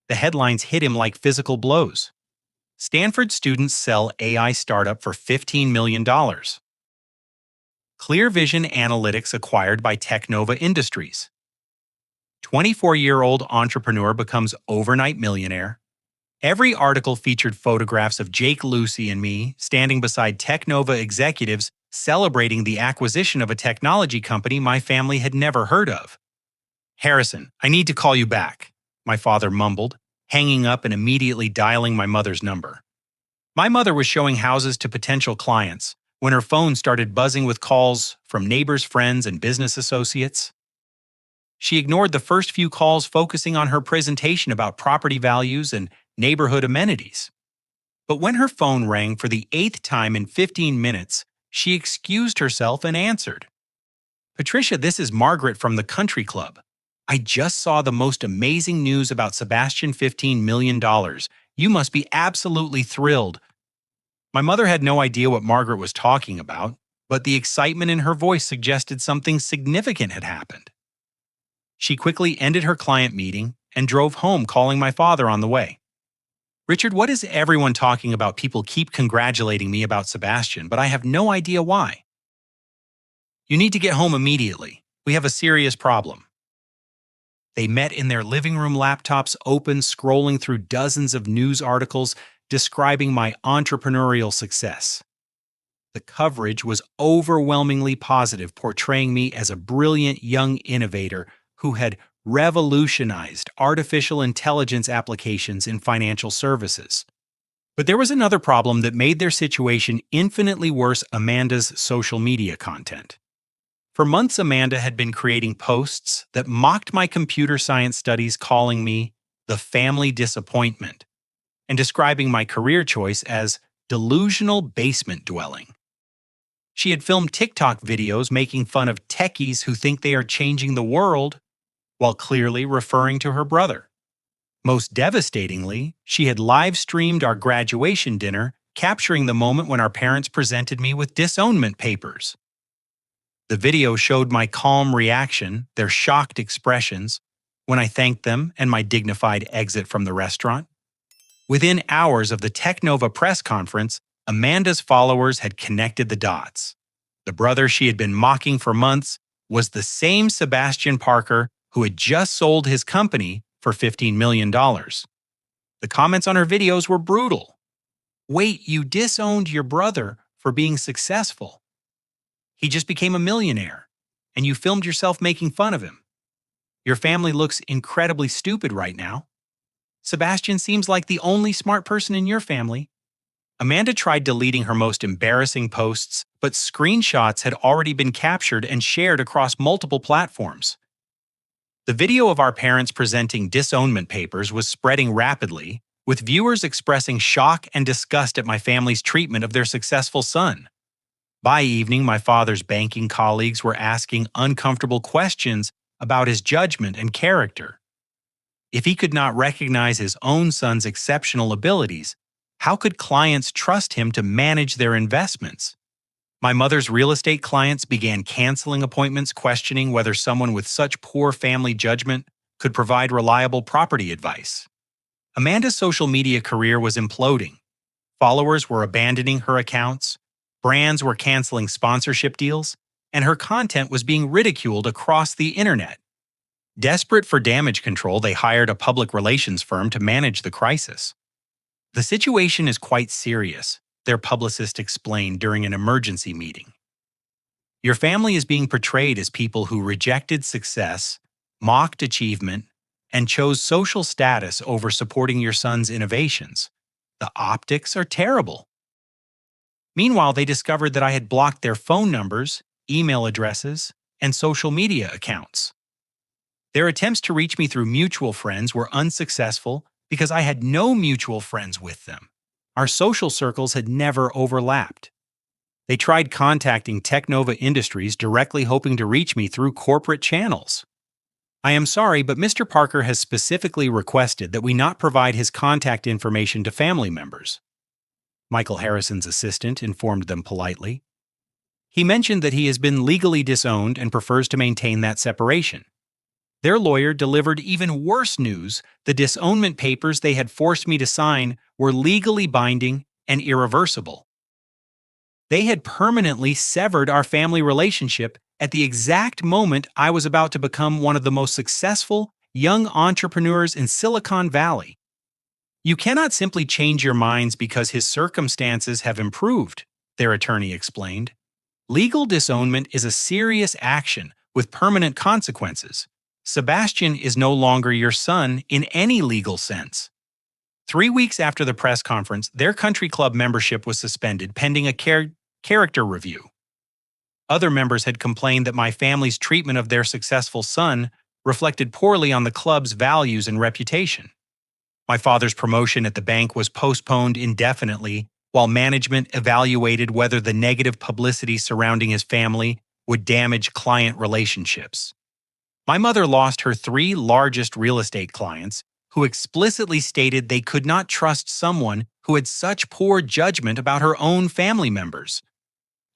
The headlines hit him like physical blows. "Stanford students sell AI startup for $15 million. Clear Vision Analytics acquired by Technova Industries. 24-year-old entrepreneur becomes overnight millionaire." Every article featured photographs of Jake, Lucy, and me standing beside Technova executives celebrating the acquisition of a technology company my family had never heard of. "Harrison, I need to call you back," my father mumbled, hanging up and immediately dialing my mother's number. My mother was showing houses to potential clients when her phone started buzzing with calls from neighbors, friends, and business associates. She ignored the first few calls, focusing on her presentation about property values and neighborhood amenities. But when her phone rang for the 8th time in 15 minutes, she excused herself and answered. "Patricia, this is Margaret from the country club. I just saw the most amazing news about Sebastian, $15 million. You must be absolutely thrilled." My mother had no idea what Margaret was talking about, but the excitement in her voice suggested something significant had happened. She quickly ended her client meeting and drove home, calling my father on the way. "Richard, what is everyone talking about? People keep congratulating me about Sebastian, but I have no idea why." "You need to get home immediately. We have a serious problem." They met in their living room, laptops open, scrolling through dozens of news articles describing my entrepreneurial success. The coverage was overwhelmingly positive, portraying me as a brilliant young innovator who had revolutionized artificial intelligence applications in financial services. But there was another problem that made their situation infinitely worse: Amanda's social media content. For months, Amanda had been creating posts that mocked my computer science studies, calling me the family disappointment and describing my career choice as delusional basement dwelling. She had filmed TikTok videos making fun of techies who think they are changing the world while clearly referring to her brother. Most devastatingly, she had live-streamed our graduation dinner, capturing the moment when our parents presented me with disownment papers. The video showed my calm reaction, their shocked expressions, when I thanked them and my dignified exit from the restaurant. Within hours of the Technova press conference, Amanda's followers had connected the dots. The brother she had been mocking for months was the same Sebastian Parker who had just sold his company for $15 million. The comments on her videos were brutal. "Wait, you disowned your brother for being successful. He just became a millionaire, and you filmed yourself making fun of him. Your family looks incredibly stupid right now. Sebastian seems like the only smart person in your family." Amanda tried deleting her most embarrassing posts, but screenshots had already been captured and shared across multiple platforms. The video of our parents presenting disownment papers was spreading rapidly, with viewers expressing shock and disgust at my family's treatment of their successful son. By evening, my father's banking colleagues were asking uncomfortable questions about his judgment and character. If he could not recognize his own son's exceptional abilities, how could clients trust him to manage their investments? My mother's real estate clients began canceling appointments, questioning whether someone with such poor family judgment could provide reliable property advice. Amanda's social media career was imploding. Followers were abandoning her accounts, brands were canceling sponsorship deals, and her content was being ridiculed across the internet. Desperate for damage control, they hired a public relations firm to manage the crisis. "The situation is quite serious," their publicist explained during an emergency meeting. "Your family is being portrayed as people who rejected success, mocked achievement, and chose social status over supporting your son's innovations. The optics are terrible." Meanwhile, they discovered that I had blocked their phone numbers, email addresses, and social media accounts. Their attempts to reach me through mutual friends were unsuccessful because I had no mutual friends with them. Our social circles had never overlapped. They tried contacting Technova Industries directly, hoping to reach me through corporate channels. "I am sorry, but Mr. Parker has specifically requested that we not provide his contact information to family members," Michael Harrison's assistant informed them politely. "He mentioned that he has been legally disowned and prefers to maintain that separation." Their lawyer delivered even worse news. The disownment papers they had forced me to sign were legally binding and irreversible. They had permanently severed our family relationship at the exact moment I was about to become one of the most successful young entrepreneurs in Silicon Valley. "You cannot simply change your minds because his circumstances have improved," their attorney explained. "Legal disownment is a serious action with permanent consequences. Sebastian is no longer your son in any legal sense." 3 weeks after the press conference, their country club membership was suspended pending a character review. Other members had complained that my family's treatment of their successful son reflected poorly on the club's values and reputation. My father's promotion at the bank was postponed indefinitely while management evaluated whether the negative publicity surrounding his family would damage client relationships. My mother lost her 3 largest real estate clients, who explicitly stated they could not trust someone who had such poor judgment about her own family members.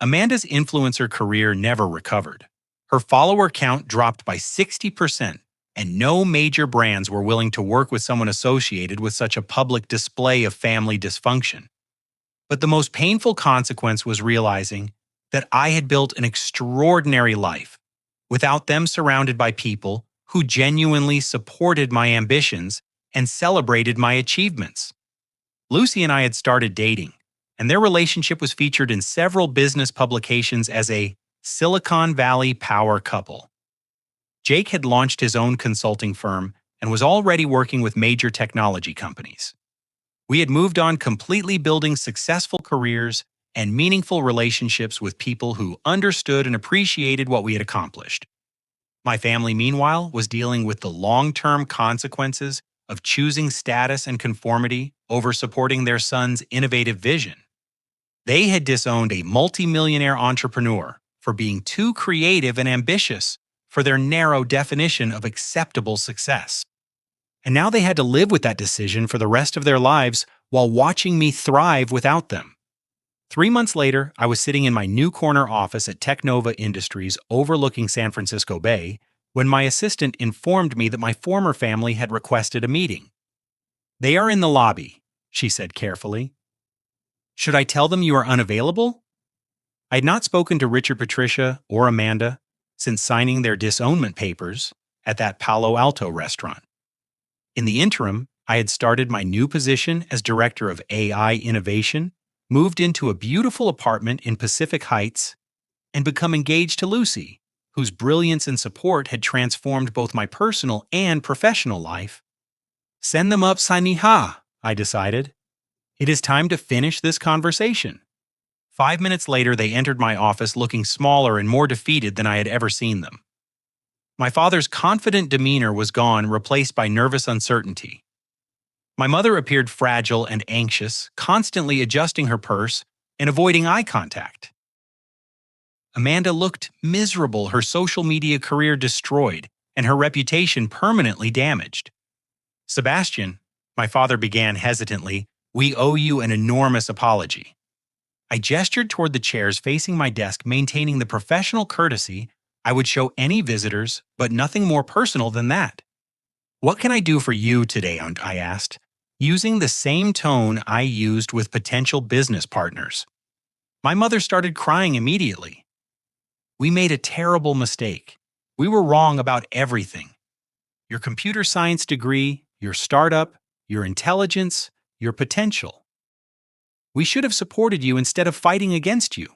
Amanda's influencer career never recovered. Her follower count dropped by 60%, and no major brands were willing to work with someone associated with such a public display of family dysfunction. But the most painful consequence was realizing that I had built an extraordinary life without them, surrounded by people who genuinely supported my ambitions and celebrated my achievements. Lucy and I had started dating, and their relationship was featured in several business publications as a Silicon Valley power couple. Jake had launched his own consulting firm and was already working with major technology companies. We had moved on, completely building successful careers and meaningful relationships with people who understood and appreciated what we had accomplished. My family, meanwhile, was dealing with the long-term consequences of choosing status and conformity over supporting their son's innovative vision. They had disowned a multimillionaire entrepreneur for being too creative and ambitious for their narrow definition of acceptable success. And now they had to live with that decision for the rest of their lives while watching me thrive without them. 3 months later, I was sitting in my new corner office at Technova Industries overlooking San Francisco Bay when my assistant informed me that my former family had requested a meeting. "They are in the lobby," she said carefully. "Should I tell them you are unavailable?" I had not spoken to Richard, Patricia, or Amanda since signing their disownment papers at that Palo Alto restaurant. In the interim, I had started my new position as Director of AI Innovation, moved into a beautiful apartment in Pacific Heights, and become engaged to Lucy, whose brilliance and support had transformed both my personal and professional life. Send them up, Saniha, I decided. It is time to finish this conversation. 5 minutes later, they entered my office looking smaller and more defeated than I had ever seen them. My father's confident demeanor was gone, replaced by nervous uncertainty. My mother appeared fragile and anxious, constantly adjusting her purse and avoiding eye contact. Amanda looked miserable, her social media career destroyed, and her reputation permanently damaged. "Sebastian," my father began hesitantly, "we owe you an enormous apology." I gestured toward the chairs facing my desk, maintaining the professional courtesy I would show any visitors, but nothing more personal than that. "What can I do for you today?" I asked, using the same tone I used with potential business partners. My mother started crying immediately. "We made a terrible mistake. We were wrong about everything. Your computer science degree, your startup, your intelligence, your potential. We should have supported you instead of fighting against you."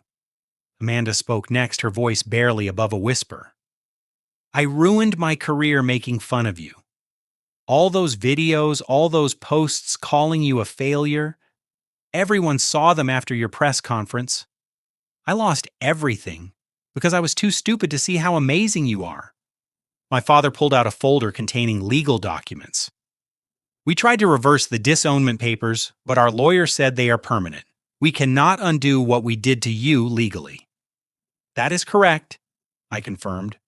Amanda spoke next, her voice barely above a whisper. "I ruined my career making fun of you. All those videos, all those posts calling you a failure, everyone saw them after your press conference. I lost everything because I was too stupid to see how amazing you are." My father pulled out a folder containing legal documents. "We tried to reverse the disownment papers, but our lawyer said they are permanent. We cannot undo what we did to you legally." "That is correct," I confirmed.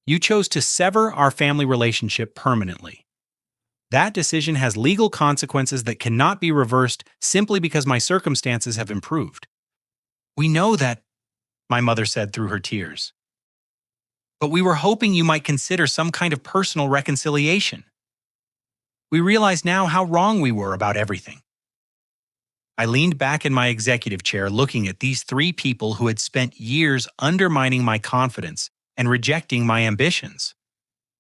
"You chose to sever our family relationship permanently. That decision has legal consequences that cannot be reversed simply because my circumstances have improved." "We know that," my mother said through her tears. "But we were hoping you might consider some kind of personal reconciliation. We realize now how wrong we were about everything." I leaned back in my executive chair looking at these three people who had spent years undermining my confidence and rejecting my ambitions.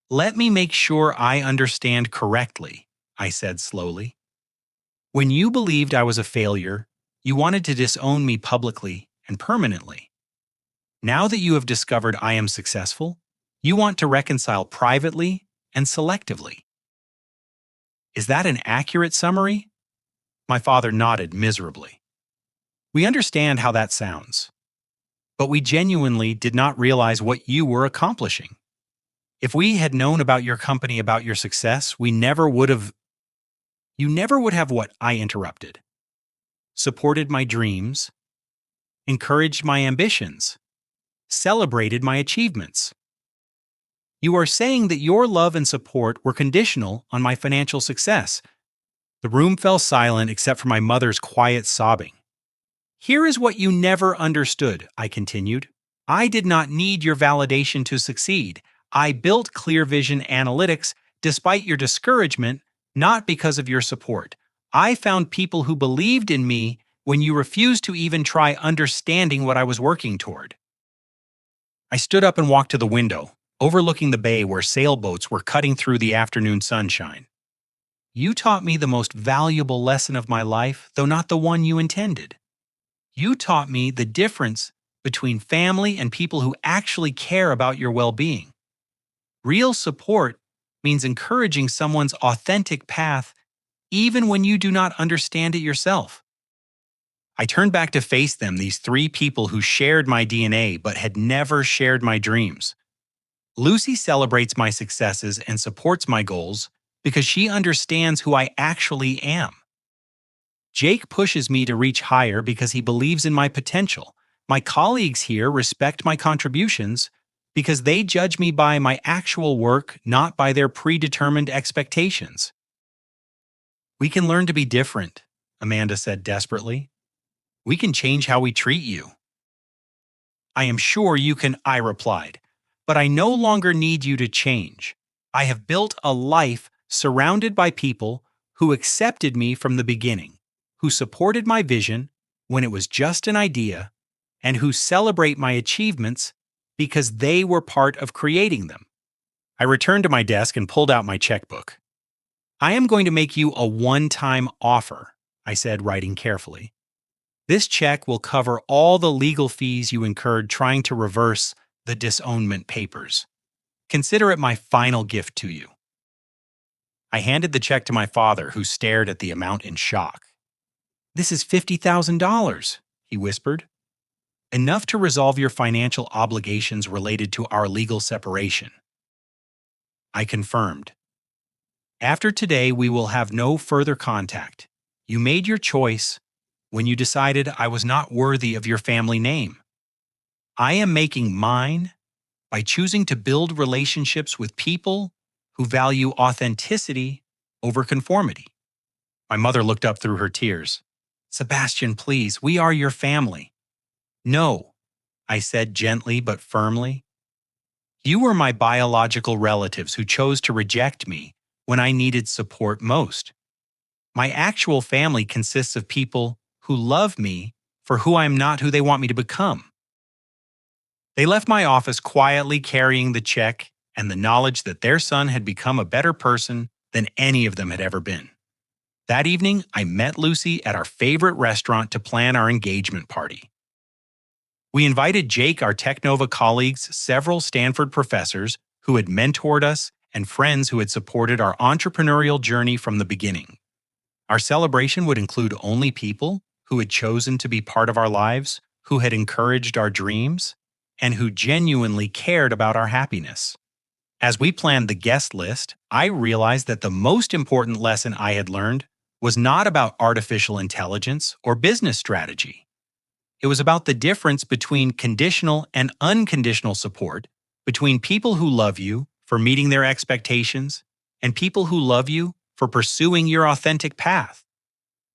"Let me make sure I understand correctly," I said slowly. "When you believed I was a failure, you wanted to disown me publicly and permanently. Now that you have discovered I am successful, you want to reconcile privately and selectively. Is that an accurate summary?" My father nodded miserably. "We understand how that sounds, but we genuinely did not realize what you were accomplishing. If we had known about your company, about your success, we never would have—" "You never would have what?" I interrupted. "Supported my dreams, encouraged my ambitions, celebrated my achievements. You are saying that your love and support were conditional on my financial success." The room fell silent except for my mother's quiet sobbing. "Here is what you never understood," I continued. "I did not need your validation to succeed. I built Clear Vision Analytics despite your discouragement, not because of your support. I found people who believed in me when you refused to even try understanding what I was working toward." I stood up and walked to the window, overlooking the bay where sailboats were cutting through the afternoon sunshine. "You taught me the most valuable lesson of my life, though not the one you intended. You taught me the difference between family and people who actually care about your well-being. Real support means encouraging someone's authentic path even when you do not understand it yourself." I turned back to face them, these three people who shared my DNA but had never shared my dreams. Lucy celebrates my successes and supports my goals because she understands who I actually am. Jake pushes me to reach higher because he believes in my potential. My colleagues here respect my contributions because they judge me by my actual work, not by their predetermined expectations. We can learn to be different, Amanda said desperately. We can change how we treat you. I am sure you can, I replied, but I no longer need you to change. I have built a life surrounded by people who accepted me from the beginning, who supported my vision when it was just an idea, and who celebrate my achievements because they were part of creating them. I returned to my desk and pulled out my checkbook. I am going to make you a one-time offer, I said, writing carefully. This check will cover all the legal fees you incurred trying to reverse the Disownment papers. Consider it my final gift to you. I handed the check to my father, who stared at the amount in shock. This is $50,000, he whispered. Enough to resolve your financial obligations related to our legal separation. I confirmed. After today, we will have no further contact. You made your choice when you decided I was not worthy of your family name. I am making mine by choosing to build relationships with people who value authenticity over conformity. My mother looked up through her tears. Sebastian, please, we are your family. No, I said gently but firmly. You were my biological relatives who chose to reject me when I needed support most. My actual family consists of people who love me for who I am not who they want me to become. They left my office quietly carrying the check and the knowledge that their son had become a better person than any of them had ever been. That evening, I met Lucy at our favorite restaurant to plan our engagement party. We invited Jake, our Technova colleagues, several Stanford professors who had mentored us, and friends who had supported our entrepreneurial journey from the beginning. Our celebration would include only people who had chosen to be part of our lives, who had encouraged our dreams, and who genuinely cared about our happiness. As we planned the guest list, I realized that the most important lesson I had learned was not about artificial intelligence or business strategy. It was about the difference between conditional and unconditional support, between people who love you for meeting their expectations and people who love you for pursuing your authentic path.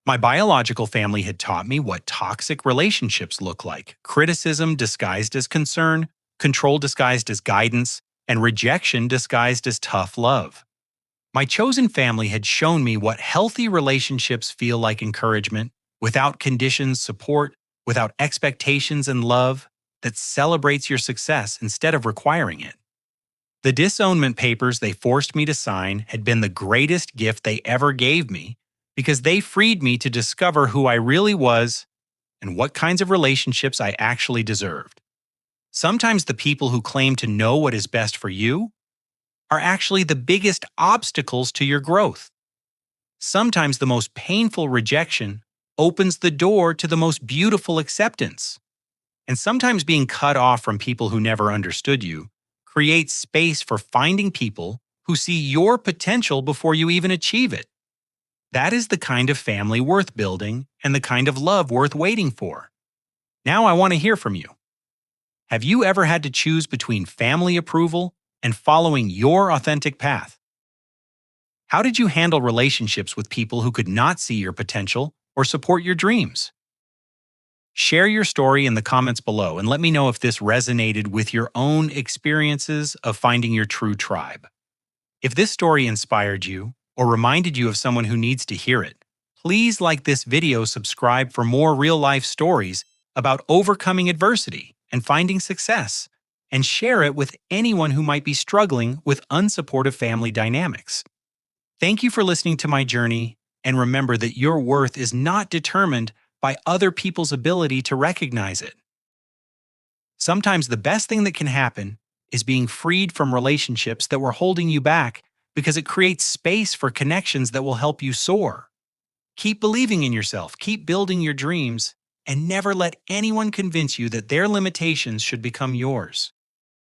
My biological family had taught me what toxic relationships look like: criticism disguised as concern, control disguised as guidance, and rejection disguised as tough love. My chosen family had shown me what healthy relationships feel like: encouragement, without conditions, support, without expectations, and love that celebrates your success instead of requiring it. The Disownment papers they forced me to sign had been the greatest gift they ever gave me because they freed me to discover who I really was and what kinds of relationships I actually deserved. Sometimes the people who claim to know what is best for you are actually the biggest obstacles to your growth. Sometimes the most painful rejection opens the door to the most beautiful acceptance. And sometimes being cut off from people who never understood you creates space for finding people who see your potential before you even achieve it. That is the kind of family worth building and the kind of love worth waiting for. Now I want to hear from you. Have you ever had to choose between family approval and following your authentic path? How did you handle relationships with people who could not see your potential or support your dreams? Share your story in the comments below and let me know if this resonated with your own experiences of finding your true tribe. If this story inspired you or reminded you of someone who needs to hear it, please like this video, subscribe for more real-life stories about overcoming adversity and finding success, and share it with anyone who might be struggling with unsupportive family dynamics. Thank you for listening to my journey, and remember that your worth is not determined by other people's ability to recognize it. Sometimes the best thing that can happen is being freed from relationships that were holding you back because it creates space for connections that will help you soar. Keep believing in yourself, keep building your dreams, and never let anyone convince you that their limitations should become yours.